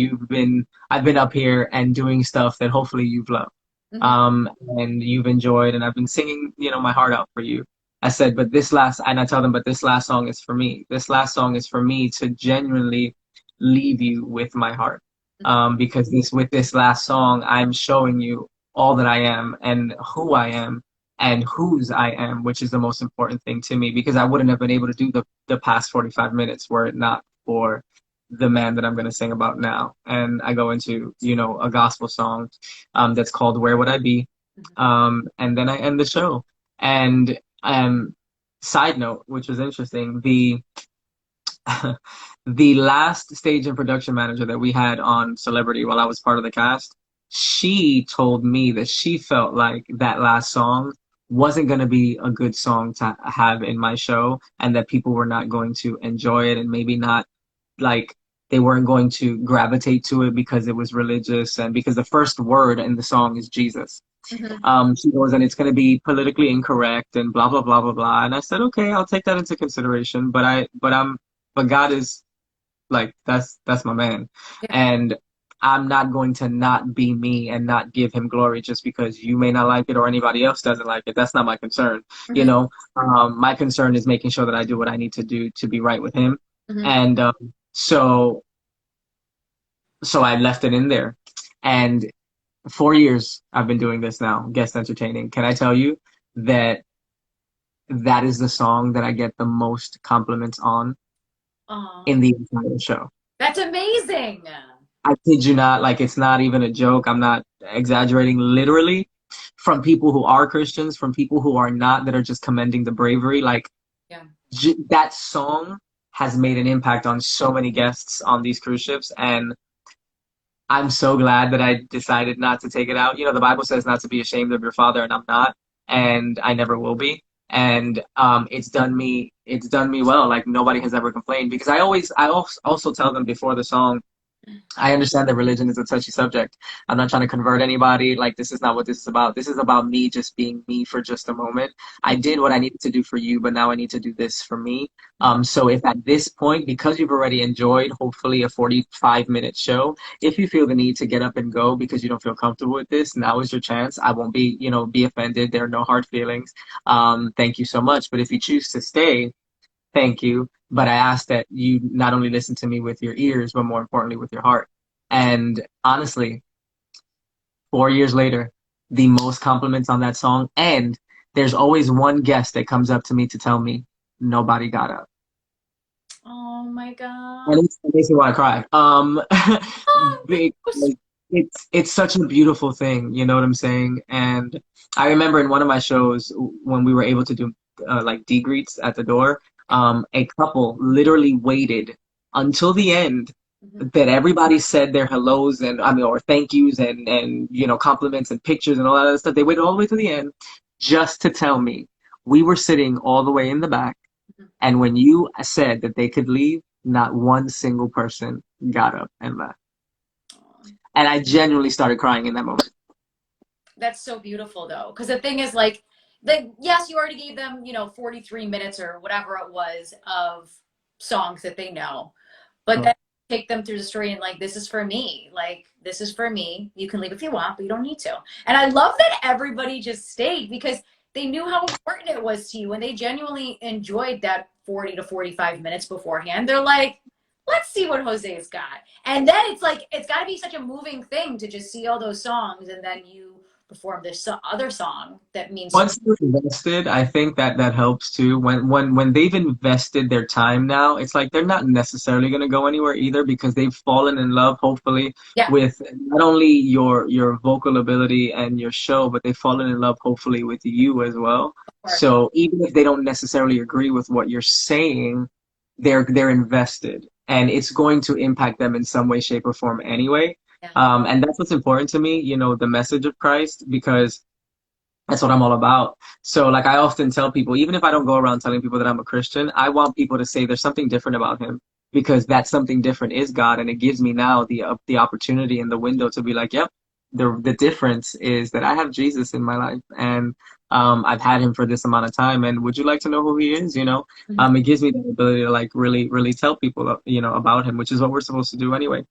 I've been up here and doing stuff that hopefully you've loved. And you've enjoyed, and I've been singing, you know, my heart out for you. I said, but I tell them, but this last song is for me. This last song is for me to genuinely leave you with my heart. Because with this last song, I'm showing you all that I am, and who I am, and whose I am, which is the most important thing to me, because I wouldn't have been able to do the past 45 minutes were it not for the man that I'm going to sing about now. And I go into, a gospel song that's called Where Would I Be? And then I end the show. And side note, which was interesting, the the last stage and production manager that we had on Celebrity while I was part of the cast, she told me that she felt like that last song wasn't going to be a good song to have in my show, and that people were not going to enjoy it, and maybe not, like, they weren't going to gravitate to it because it was religious and because the first word in the song is Jesus. She goes, and it's going to be politically incorrect and blah blah blah blah blah. And I said, okay, I'll take that into consideration. But God is, like, that's my man, and I'm not going to not be me and not give him glory just because you may not like it or anybody else doesn't like it. That's not my concern. My concern is making sure that I do what I need to do to be right with him. And so I left it in there. And 4 years I've been doing this now, guest entertaining. Can I tell you that that is the song that I get the most compliments on in the entire show? That's amazing. I kid you not, like, it's not even a joke. I'm not exaggerating. Literally, from people who are Christians, from people who are not, that are just commending the bravery. Like, that song has made an impact on so many guests on these cruise ships, and I'm so glad that I decided not to take it out. The Bible says not to be ashamed of your father, and I'm not, and I never will be. And it's done me well. Like, nobody has ever complained, because I also tell them before the song, I understand that religion is a touchy subject. I'm not trying to convert anybody. Like, this is not what this is about. This is about me just being me for just a moment. I did what I needed to do for you, but now I need to do this for me. So if at this point, because you've already enjoyed, hopefully, a 45-minute show, if you feel the need to get up and go because you don't feel comfortable with this, now is your chance. I won't be offended. There are no hard feelings. Thank you so much. But if you choose to stay, thank you. But I ask that you not only listen to me with your ears, but more importantly with your heart. And honestly, 4 years later, the most compliments on that song, and there's always one guest that comes up to me to tell me nobody got up. Oh my God. And it makes me want to cry. It's such a beautiful thing, you know what I'm saying? And I remember in one of my shows when we were able to do like de-greets at the door, a couple literally waited until the end, that everybody said their hellos and or thank yous and compliments and pictures and all that other stuff. They waited all the way to the end just to tell me. We were sitting all the way in the back, and when you said that they could leave, not one single person got up and left. And I genuinely started crying in that moment. That's so beautiful, though, because the thing is, like, yes, you already gave them, 43 minutes or whatever it was of songs that they know, but then take them through the story and, like, this is for me. Like, this is for me. You can leave if you want, but you don't need to. And I love that everybody just stayed because they knew how important it was to you, and they genuinely enjoyed that 40 to 45 minutes beforehand. They're like, let's see what Jose's got. And then it's like, it's got to be such a moving thing to just see all those songs, and then you perform this other song that means once you're invested. I think that helps too. When they've invested their time now, it's like they're not necessarily going to go anywhere either, because they've fallen in love, hopefully, with not only your vocal ability and your show, but they've fallen in love, hopefully, with you as well. So even if they don't necessarily agree with what you're saying, they're invested, and it's going to impact them in some way, shape, or form anyway. And that's what's important to me, the message of Christ, because that's what I'm all about. So, like, I often tell people, even if I don't go around telling people that I'm a Christian, I want people to say there's something different about him, because that something different is God. And it gives me now the opportunity and the window to be like, yep, the difference is that I have Jesus in my life, and I've had him for this amount of time, and would you like to know who he is? It gives me the ability to, like, really tell people about him, which is what we're supposed to do anyway.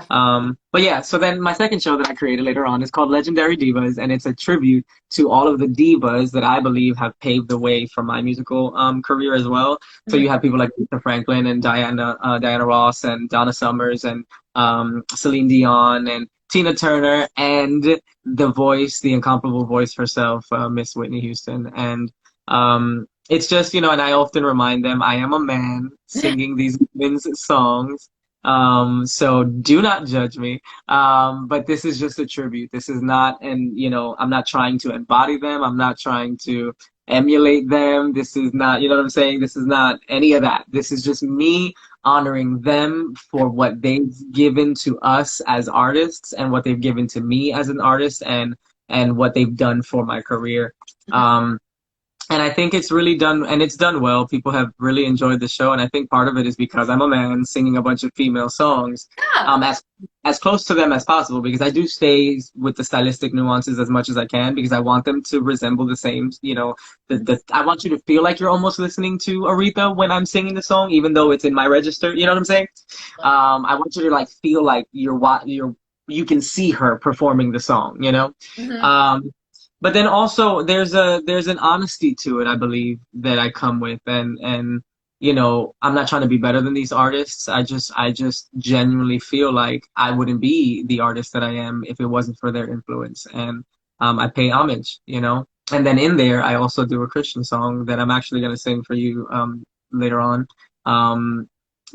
But yeah, so then my second show that I created later on is called Legendary Divas, and it's a tribute to all of the divas that I believe have paved the way for my musical career as well. So you have people like Aretha Franklin and Diana Ross and Donna Summers and Celine Dion and Tina Turner, and the incomparable voice herself, Miss Whitney Houston. And it's just, and I often remind them I am a man singing these women's songs, So do not judge me. But this is just a tribute. This is not, and I'm not trying to embody them. I'm not trying to emulate them. This is not, you know what I'm saying? This is not any of that. This is just me honoring them for what they've given to us as artists and what they've given to me as an artist and what they've done for my career. And I think it's really done, and it's done well. People have really enjoyed the show, and I think part of it is because I'm a man singing a bunch of female songs, Yeah. As close to them as possible. Because I do stay with the stylistic nuances as much as I can, because I want them to resemble the same. I want you to feel like you're almost listening to Aretha when I'm singing the song, even though it's in my register. You know what I'm saying? I want you to like feel like you can see her performing the song. But then also there's an honesty to it, I believe, that I come with, and I'm not trying to be better than these artists. I just genuinely feel like I wouldn't be the artist that I am if it wasn't for their influence, and I pay homage. And then in there I also do a Christian song that I'm actually gonna sing for you later on,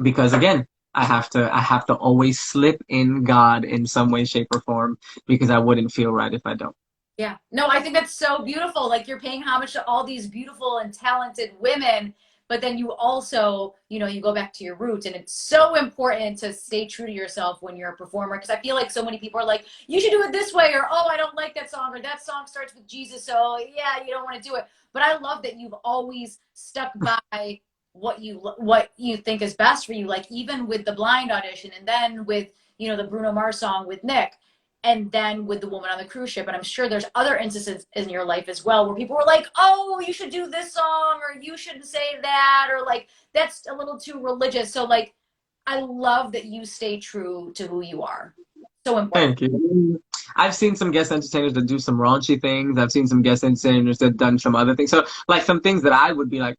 because again, I have to always slip in God in some way, shape, or form, because I wouldn't feel right if I don't. Yeah. No, I think that's so beautiful. Like you're paying homage to all these beautiful and talented women, but then you also, you go back to your roots. And it's so important to stay true to yourself when you're a performer. Because I feel like so many people are like, you should do it this way, or oh, I don't like that song, or that song starts with Jesus, so yeah, you don't want to do it. But I love that you've always stuck by what you think is best for you. Like even with the blind audition, and then with the Bruno Mars song with Nick, and then with the woman on the cruise ship. And I'm sure there's other instances in your life as well where people were like, oh, you should do this song, or you shouldn't say that, or like that's a little too religious. So like I love that you stay true to who you are. So important. Thank you. I've seen some guest entertainers that do some raunchy things. I've seen some guest entertainers that done some other things. So like some things that I would be like,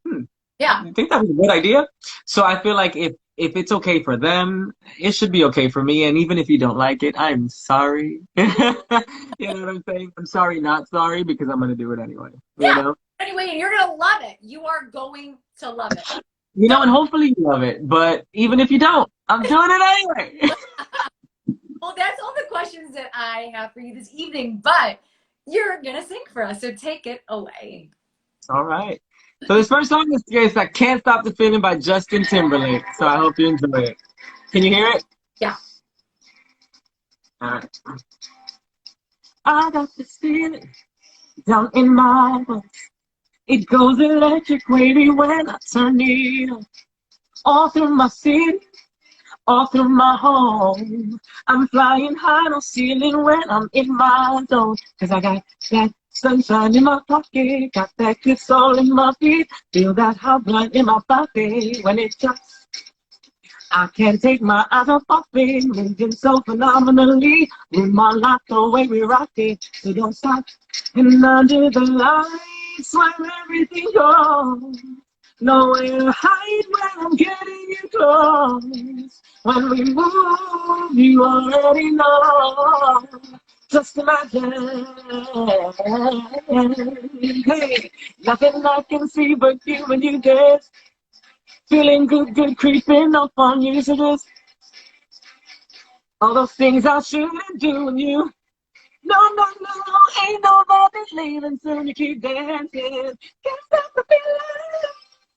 Yeah. you think that was a good idea? So I feel like if it's okay for them, it should be okay for me. And even if you don't like it, I'm sorry. You know what I'm saying? I'm sorry, not sorry, because I'm gonna do it anyway. Yeah. Anyway, and you're gonna love it. You are going to love it. And hopefully you love it. But even if you don't, I'm doing it anyway. Well, that's all the questions that I have for you this evening, but you're gonna sing for us, so take it away. All right. So this first song is I Can't Stop the Feeling by Justin Timberlake. So I hope you enjoy it. Can you hear it? Yeah. All right. I got this feeling down in my bones. It goes electric wavy when I turn it on. All through my city, all through my home. I'm flying high, no ceiling when I'm in my zone. 'Cause I got that sunshine in my pocket, got that good soul in my feet. Feel that hot blood in my body when it drops. I can't take my eyes off it, moving so phenomenally. With my life the way we rock it, so don't stop. And under the lights where everything goes, nowhere to hide when I'm getting you close. When we move, you already know. Just imagine, hey, nothing I can see but you when you dance. Feeling good, good creeping up on you. So just all those things I shouldn't do when you. No, no, no, ain't nobody leaving soon. You keep dancing. Can't stop the feeling.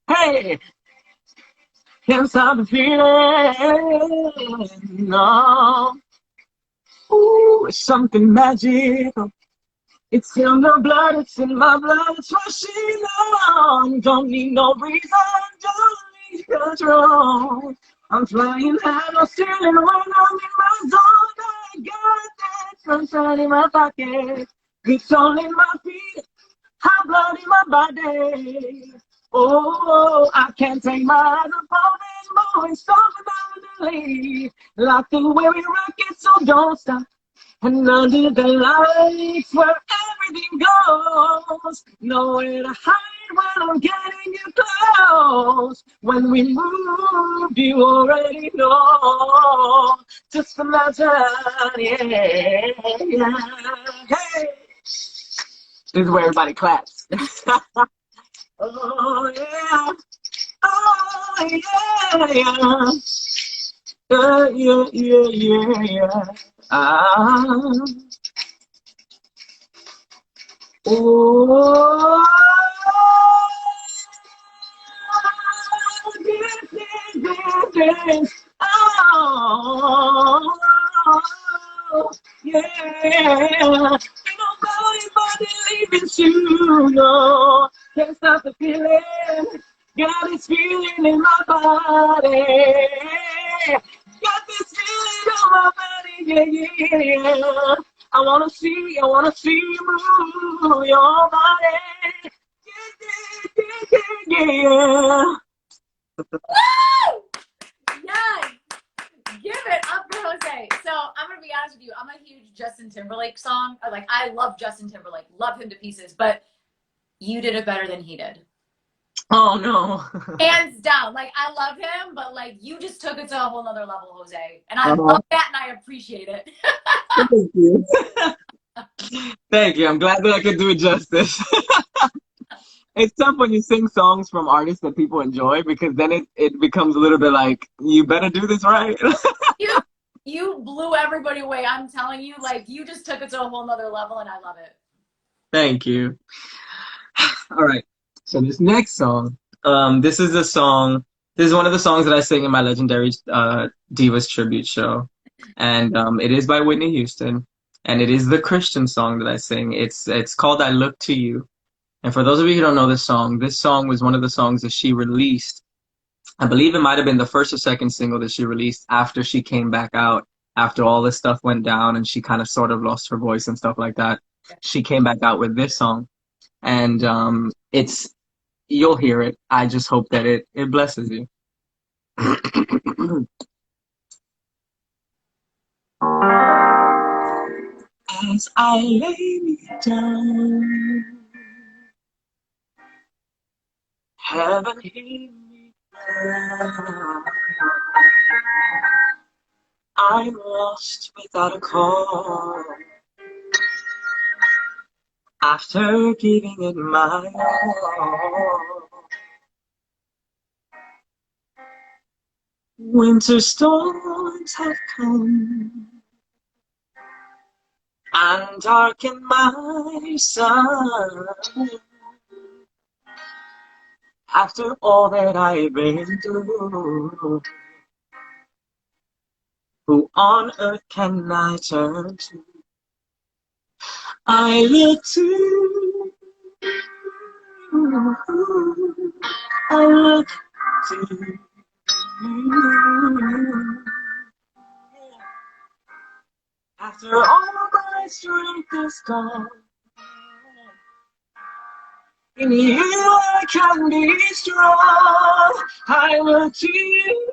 Hey, can't stop the feeling. No. Ooh, it's something magical. It's in the blood, it's in my blood, it's rushing on. Don't need no reason, don't need control. I'm flying high, no ceiling when I'm in my zone. I got that sunshine in my pocket, good soul in my feet, hot blood in my body. Oh, I can't take my eyes upon it, moving so phenomenally. Like the way we rock it, so don't stop. And under the lights where everything goes, nowhere to hide when I'm getting you close. When we move, you already know. Just imagine, yeah, yeah. Hey, this is where everybody claps. Oh yeah, oh yeah, yeah. Yeah, yeah, yeah, yeah. Ah. Oh, dance, dance, dance. Oh, yeah. Ain't nobody but leaving you, no. Can't stop the feeling. Got this feeling in my body. Got this feeling in my body, yeah, yeah. I wanna see you move your body. Yeah, yeah, yeah, yeah. Woo! Yes! Give it up for Jose. So I'm gonna be honest with you. I'm a huge Justin Timberlake song. Like I love Justin Timberlake, love him to pieces, but you did it better than he did. Oh no. Hands down. Like I love him, but like you just took it to a whole nother level, Jose. And I Uh-huh. love that and I appreciate it. Thank you. Thank you. I'm glad that I could do it justice. It's tough when you sing songs from artists that people enjoy because then it becomes a little bit like, you better do this right. You blew everybody away. I'm telling you, like you just took it to a whole nother level and I love it. Thank you. All right. So this next song, this is one of the songs that I sing in my legendary Divas tribute show. And it is by Whitney Houston. And it is the Christian song that I sing. It's called I Look to You. And for those of you who don't know this song was one of the songs that she released. I believe it might have been the first or second single that she released after she came back out, after all this stuff went down and she kind of sort of lost her voice and stuff like that. She came back out with this song. And you'll hear it. I just hope that it blesses you. As I lay me down, heaven hear me cry. I'm lost without a cause. After giving it my all, winter storms have come and darkened my sun. After all that I've been through, who on earth can I turn to? I look to you. I look to you. After all my strength is gone, in you I can be strong. I look to you.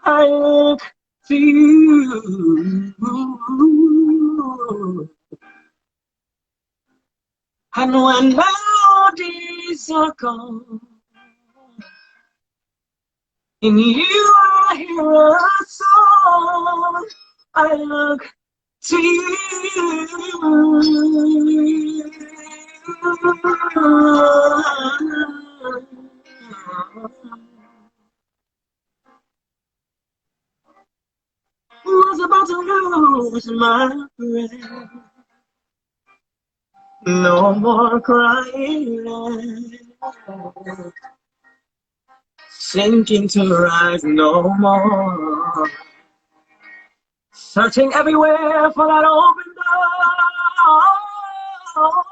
I look to you. And when melodies are gone, in you I hear a song. I look to you. Was about to lose my breath. No more crying. Sinking to rise no more. Searching everywhere for that open door.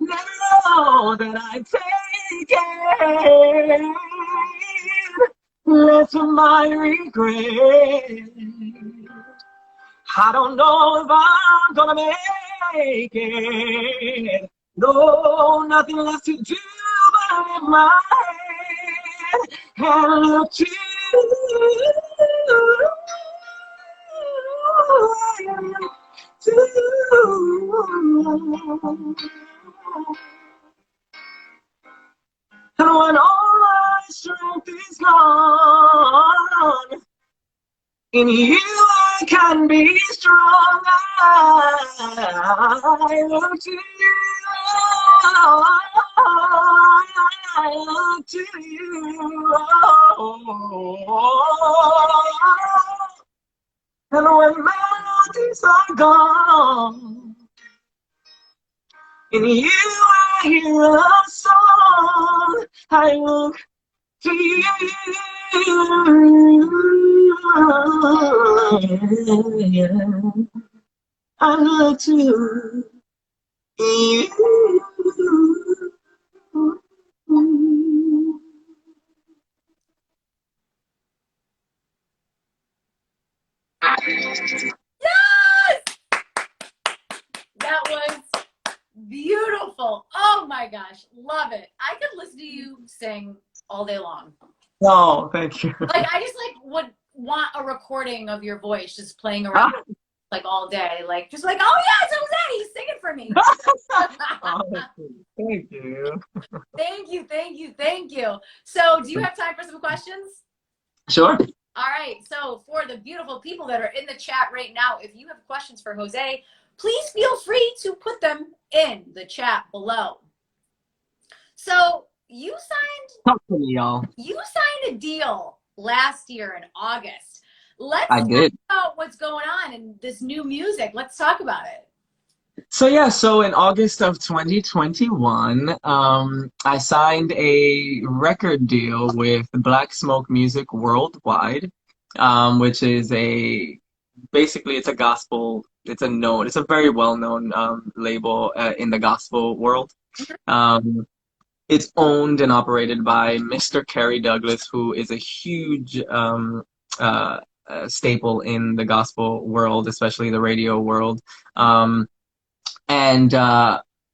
Never know that I take it. Left to my regret. I don't know if I'm gonna make it. No, nothing left to do but lift my head and look to you. To you. And when all my strength is gone, in you I can be strong. I look to you. I look to you. And when melodies are gone, in you I hear a song. I look to you. I look to you. Yes! That was beautiful. Oh my gosh. Love it. I could listen to you sing all day long. Oh, thank you. Like, I just like would want a recording of your voice just playing around like all day. Like, just like, oh yeah, it's Jose, he's singing for me. Oh, thank you. Thank you, thank you, thank you. So do you have time for some questions? Sure. All right, so for the beautiful people that are in the chat right now, if you have questions for Jose, please feel free to put them in the chat below. So you Talk to me, y'all. signed a deal last year in August. Let's I did. talk about what's going on in this new music. Let's talk about it. So in August of 2021, I signed a record deal with Black Smoke Music Worldwide, which is basically it's a gospel, it's a very well-known label in the gospel world. It's owned and operated by Mr. Kerry Douglas, who is a huge staple in the gospel world, especially the radio world.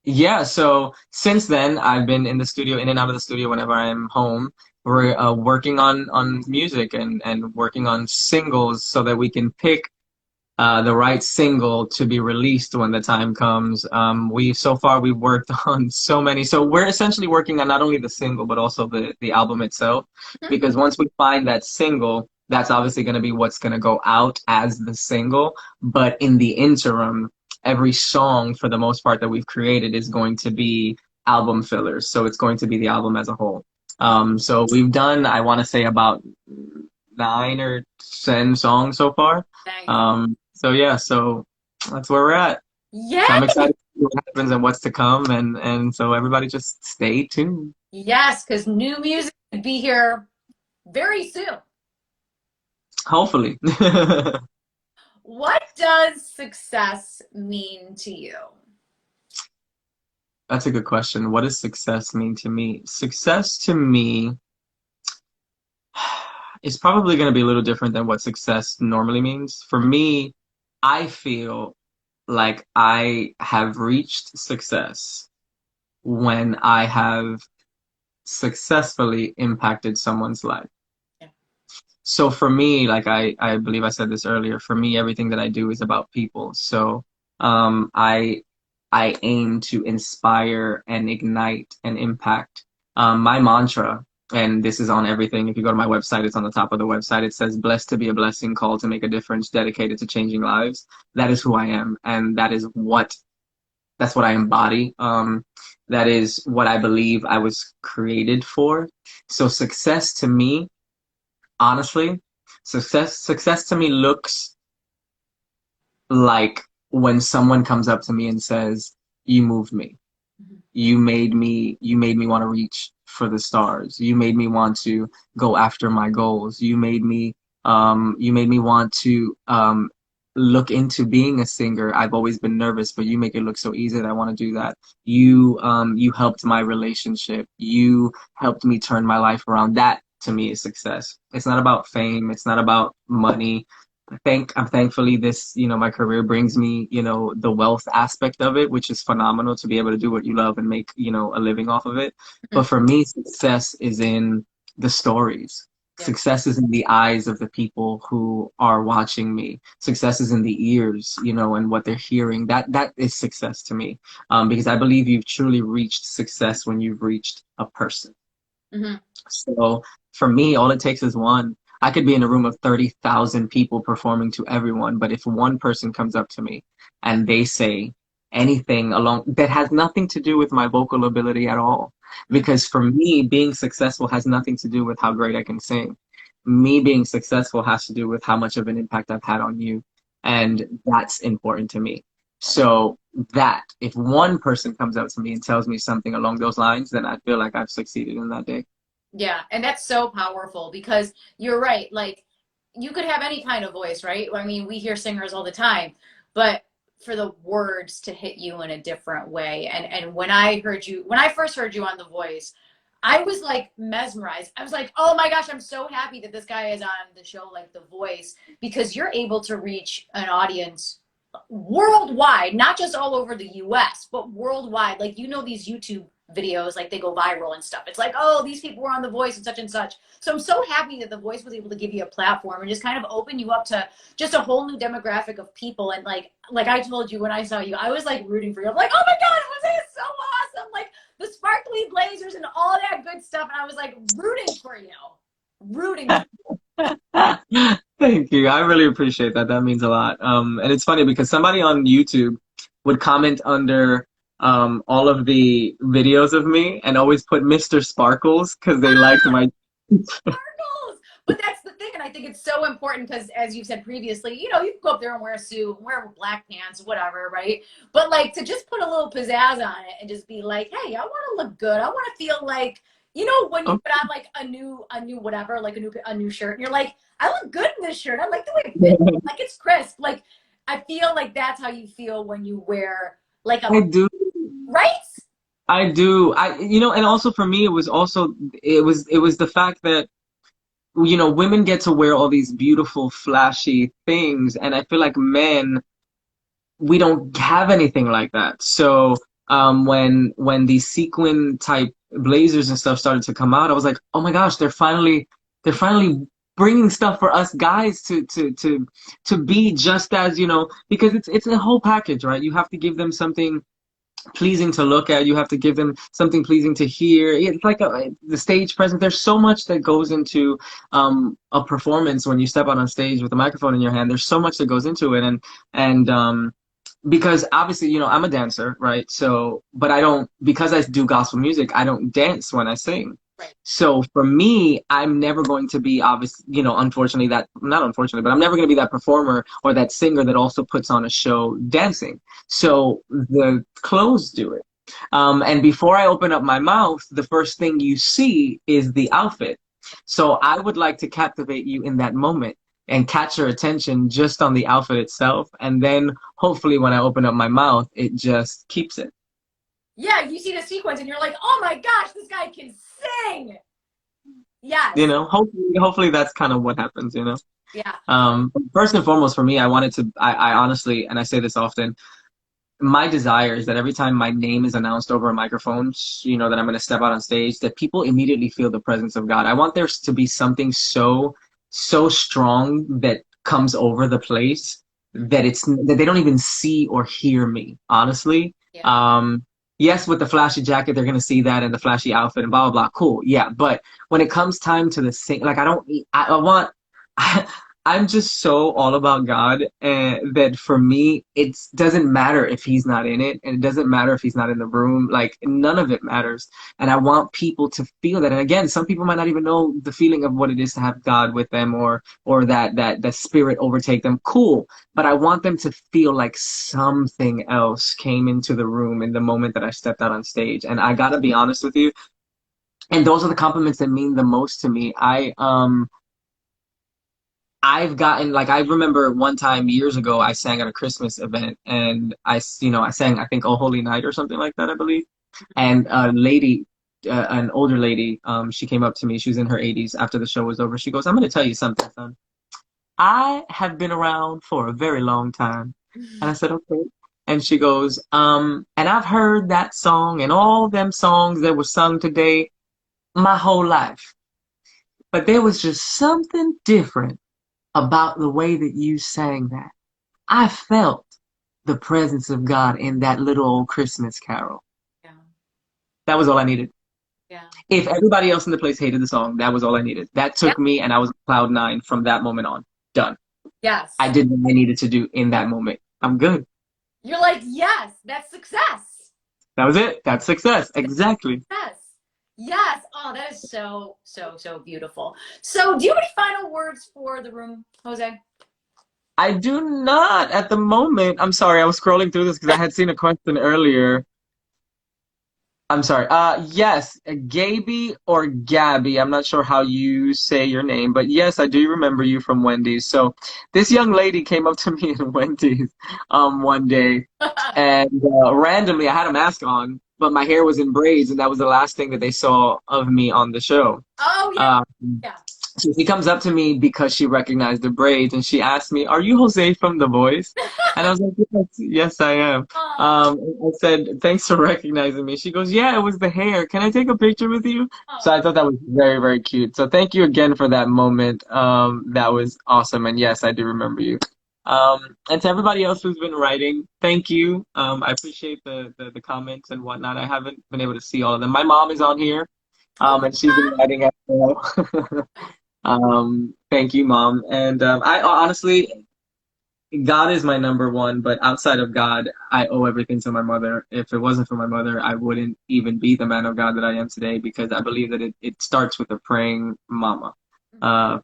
Yeah, so since then, I've been in the studio, in and out of the studio whenever I'm home. We're working on music and working on singles so that we can pick the right single to be released when the time comes. We've worked on so many. So we're essentially working on not only the single, but also the album itself. Because once we find that single, that's obviously going to be what's going to go out as the single. But in the interim, every song, for the most part, that we've created is going to be album fillers. So it's going to be the album as a whole. So we've done, I want to say, about 9 or 10 songs so far. Nice. So that's where we're at. Yeah. So I'm excited to see what happens and what's to come, and so everybody just stay tuned. Yes, because new music will be here very soon. Hopefully. What does success mean to you? That's a good question. What does success mean to me? Success to me is probably going to be a little different than what success normally means. For me, I feel like I have reached success when I have successfully impacted someone's life. Yeah. So for me, like I believe I said this earlier, for me, everything that I do is about people. So I aim to inspire and ignite and impact. My mantra, and this is on everything. If you go to my website, it's on the top of the website. It says, "Blessed to be a blessing, called to make a difference, dedicated to changing lives." That is who I am, and that's what I embody. That is what I believe I was created for. So success to me, honestly, success to me looks like when someone comes up to me and says, "You moved me. You made me want to reach for the stars. You made me want to go after my goals. You made me want to look into being a singer. I've always been nervous, but you make it look so easy that I want to do that. You helped my relationship. You helped me turn my life around." That to me is success. It's not about fame. It's not about money. I'm thankfully this, my career brings me, the wealth aspect of it, which is phenomenal to be able to do what you love and make, a living off of it. But for me, success is in the stories. Yeah. Success is in the eyes of the people who are watching me. Success is in the ears, and what they're hearing. That is success to me. Because I believe you've truly reached success when you've reached a person. Mm-hmm. So for me, all it takes is one. I could be in a room of 30,000 people performing to everyone, but if one person comes up to me and they say, anything along that has nothing to do with my vocal ability at all. Because for me, being successful has nothing to do with how great I can sing. Me being successful has to do with how much of an impact I've had on you. And that's important to me. So that if one person comes up to me and tells me something along those lines, then I feel like I've succeeded in that day. Yeah, and that's so powerful because you're right. Like, you could have any kind of voice, right? I mean, we hear singers all the time, but for the words to hit you in a different way. And when I heard you, when I first heard you on The Voice, I was like mesmerized. I was like, oh my gosh, I'm so happy that this guy is on the show like The Voice because you're able to reach an audience worldwide, not just all over the US, but worldwide. Like, you know, these YouTube videos, like they go viral and stuff. It's like, oh, these people were on The Voice and such and such. So I'm so happy that The Voice was able to give you a platform and just kind of open you up to just a whole new demographic of people. And like I told you when I saw you, I was like rooting for you. I'm like, oh my God, Jose is so awesome. Like the sparkly blazers and all that good stuff. And I was like rooting for you. Rooting for you. Thank you. I really appreciate that. That means a lot. And it's funny because somebody on YouTube would comment under all of the videos of me and always put Mr. Sparkles because they liked my Sparkles. But that's the thing, and I think it's so important because, as you said previously, you know, you can go up there and wear a suit, wear black pants, whatever, right? But like to just put a little pizzazz on it and just be like, hey, I want to look good. I want to feel like, you know, when you put on like a new whatever, like a new shirt, and you're like, I look good in this shirt. I like the way it fits. Like it's crisp. Like I feel like that's how you feel when you wear like a I do. right? I do. You know, and also for me, it was the fact that, you know, women get to wear all these beautiful, flashy things, and I feel like men, we don't have anything like that. So, when these sequin type blazers and stuff started to come out, I was like, oh my gosh, they're finally bringing stuff for us guys to be just as, you know, because it's a whole package, right? You have to give them something pleasing to look at. You have to give them something pleasing to hear. It's like the stage presence. There's so much that goes into a performance when you step out on stage with a microphone in your hand. There's so much that goes into it, and because obviously, you know, I'm a dancer, right? So, but I don't, because I do gospel music, I don't dance when I sing. Right. So for me, I'm never going to be obviously, you know, unfortunately not unfortunately, but I'm never going to be that performer or that singer that also puts on a show dancing. So the clothes do it. And before I open up my mouth, the first thing you see is the outfit. So I would like to captivate you in that moment and catch your attention just on the outfit itself. And then hopefully when I open up my mouth, it just keeps it. Yeah, you see the sequence and you're like, oh my gosh, this guy can sing. Yes. You know, hopefully that's kind of what happens, you know? Yeah. First and foremost for me, I honestly, and I say this often, my desire is that every time my name is announced over a microphone, you know, that I'm going to step out on stage, that people immediately feel the presence of God. I want there to be something so strong that comes over the place that they don't even see or hear me, honestly. Yeah. Yes, with the flashy jacket, they're going to see that and the flashy outfit and blah, blah, blah. Cool. Yeah. But when it comes time to the sing, like I'm just so all about God, that for me, it doesn't matter if he's not in it, and it doesn't matter if he's not in the room. Like none of it matters. And I want people to feel that. And again, some people might not even know the feeling of what it is to have God with them, or that spirit overtake them. Cool. But I want them to feel like something else came into the room in the moment that I stepped out on stage. And I gotta be honest with you. And those are the compliments that mean the most to me. I've gotten, like, I remember one time years ago, I sang at a Christmas event, and I sang, I think, Oh Holy Night or something like that, I believe. And a lady, an older lady, she came up to me. She was in her 80s after the show was over. She goes, I'm going to tell you something, son. I have been around for a very long time. And I said, okay. And she goes, and I've heard that song and all them songs that were sung today my whole life. But there was just something different about the way that you sang that. I felt the presence of God in that little old Christmas carol. Yeah. That was all I needed. Yeah. If everybody else in the place hated the song, that was all I needed. That took me, and I was cloud nine from that moment on. Done. Yes. I did what I needed to do in that moment. I'm good. You're like, yes, that's success. That was it. That's success. Exactly. Yes. Yes. Oh, that is so, so, so beautiful. So, do you have any final words for the room, Jose? I do not at the moment. I'm sorry. I was scrolling through this because I had seen a question earlier. I'm sorry. Yes, Gaby or Gabby. I'm not sure how you say your name, but yes, I do remember you from Wendy's. So this young lady came up to me in Wendy's one day, and randomly I had a mask on, but my hair was in braids, and that was the last thing that they saw of me on the show. Oh, yeah. Um, Yeah. so she comes up to me because she recognized the braids, and she asked me, "Are you Jose from The Voice?" And I was like, "Yes, yes, I am." Oh, I said, "Thanks for recognizing me." She goes, "Yeah, it was the hair. Can I take a picture with you?" So oh. I thought that was very, very cute. So thank you again for that moment. That was awesome. And yes, I do remember you. And to everybody else who's been writing, thank you. I appreciate the comments and whatnot. I haven't been able to see all of them. My mom is on here, Oh my and she's been God. writing as well. Thank you, Mom. And I honestly, God is my number one, but outside of God, I owe everything to my mother. If it wasn't for my mother, I wouldn't even be the man of God that I am today because I believe that it starts with a praying mama,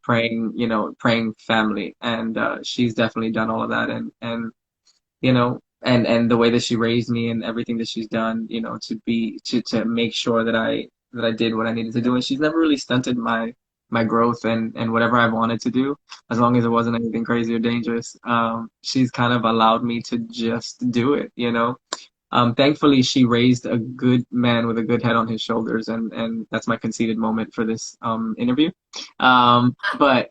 praying, praying family. And she's definitely done all of that. And the way that she raised me and everything that she's done, to make sure that I did what I needed to do. And she's never really stunted my growth and whatever I wanted to do, as long as it wasn't anything crazy or dangerous. She's kind of allowed me to just do it. Thankfully, she raised a good man with a good head on his shoulders, and that's my conceited moment for this interview. But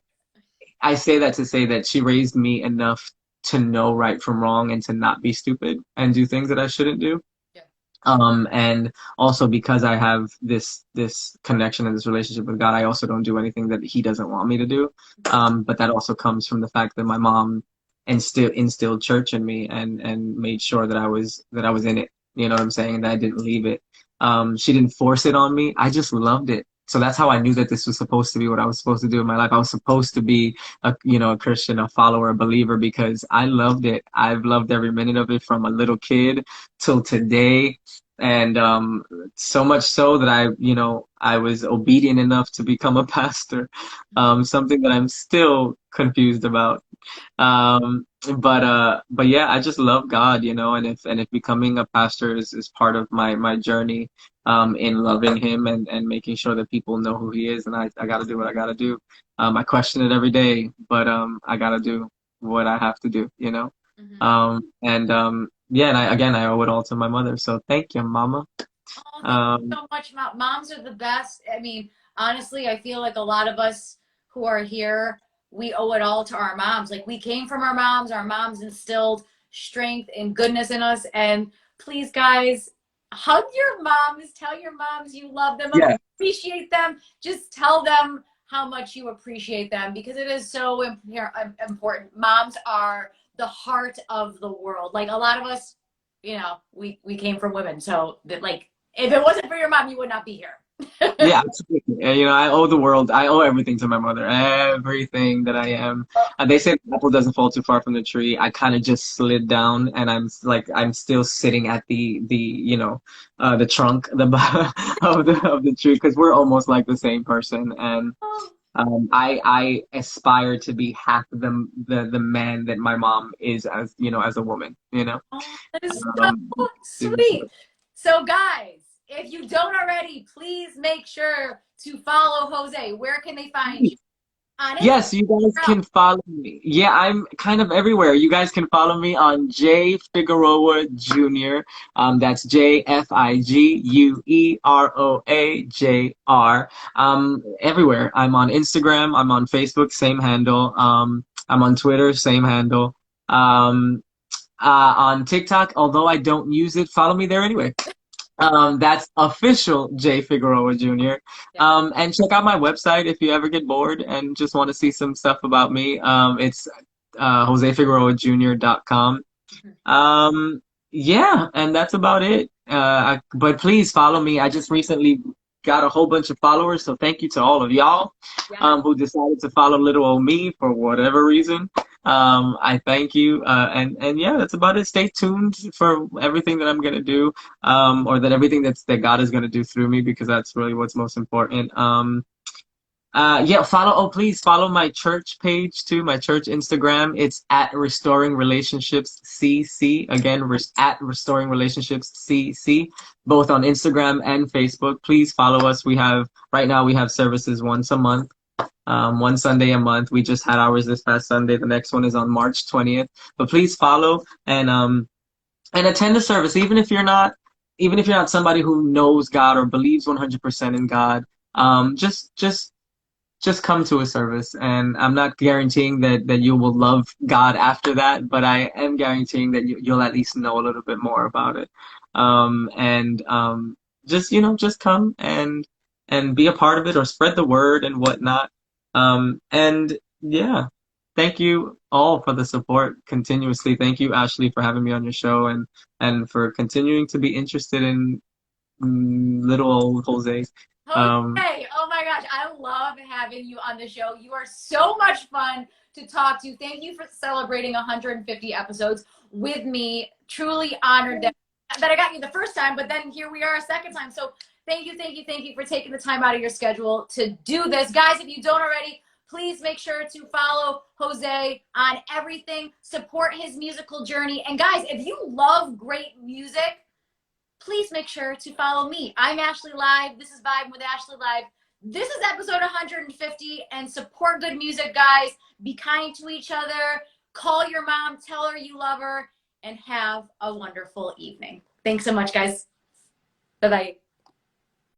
I say that to say that she raised me enough to know right from wrong and to not be stupid and do things that I shouldn't do. Yeah. And also because I have this connection and this relationship with God, I also don't do anything that He doesn't want me to do. But that also comes from the fact that my mom instilled church in me and made sure that I was in it. You know what I'm saying? And that I didn't leave it. She didn't force it on me. I just loved it. So that's how I knew that this was supposed to be what I was supposed to do in my life. I was supposed to be a Christian, a follower, a believer because I loved it. I've loved every minute of it from a little kid till today. And so much so that I was obedient enough to become a pastor, something that I'm still confused about. Um, but yeah, I just love God, and if becoming a pastor is part of my journey, in loving Him and making sure that people know who He is, and I gotta do what I gotta do. I question it every day, but I gotta do what I have to do. Mhm. And yeah, and I owe it all to my mother. So thank you, Mama. Oh, thank you Um, so much. Moms are the best. I mean, honestly, I feel like a lot of us who are here, we owe it all to our moms. Like we came from our moms. Our moms instilled strength and goodness in us. And please, guys, hug your moms. Tell your moms you love them, yeah, appreciate them. Just tell them how much you appreciate them because it is so important. Moms are the heart of the world. Like a lot of us, we came from women, so that like if it wasn't for your mom, you would not be here. yeah, absolutely. I owe the world. I owe everything to my mother. Everything that I am. And they say the apple doesn't fall too far from the tree. I kind of just slid down, and I'm still sitting at the trunk of the tree because we're almost like the same person. And I aspire to be half the man that my mom is as a woman. Oh, that is Um, so sweet. So, guys, if you don't already, please make sure to follow Jose. Where can they find you? On Yes, you guys Instagram. can follow me. Yeah, I'm kind of everywhere. You guys can follow me on J Figueroa Jr. That's Jfigueroa Jr. Everywhere. I'm on Instagram. I'm on Facebook, same handle. I'm on Twitter, same handle. Um, on TikTok, although I don't use it, follow me there anyway. That's official J Figueroa Jr. Yeah. And check out my website if you ever get bored and just want to see some stuff about me. It's josefigueroajr.com. Yeah, and that's about it. But please follow me. I just recently got a whole bunch of followers, so thank you to all of y'all Yeah. who decided to follow little old me for whatever reason. I thank you. And yeah, that's about it. Stay tuned for everything that I'm gonna do, or that everything that God is gonna do through me, because that's really what's most important. Yeah, please follow my church page too, my church Instagram. It's at Restoring Relationships CC. Again, at Restoring Relationships CC, both on Instagram and Facebook. Please follow us. Right now we have services once a month, one Sunday a month. We just had ours this past Sunday. The next one is on March 20th. But please follow and attend the service, even if you're not somebody who knows God or believes 100% in God. Just come to a service, and I'm not guaranteeing that you will love God after that, but I am guaranteeing that you'll at least know a little bit more about it. And just just come and be a part of it, or spread the word and whatnot. And yeah, thank you all for the support continuously. Thank you, Ashley, for having me on your show, and for continuing to be interested in little old Jose. Jose, oh my gosh, I love having you on the show. You are so much fun to talk to. Thank you for celebrating 150 episodes with me. Truly honored that I got you the first time, but then here we are a second time. So thank you, thank you, thank you for taking the time out of your schedule to do this. Guys, if you don't already, please make sure to follow Jose on everything. Support his musical journey. And guys, if you love great music, please make sure to follow me. I'm Ashley Live. This is Vibin with Ashley Live. This is episode 150, and support good music, guys. Be kind to each other. Call your mom, tell her you love her, and have a wonderful evening. Thanks so much, guys. Bye-bye.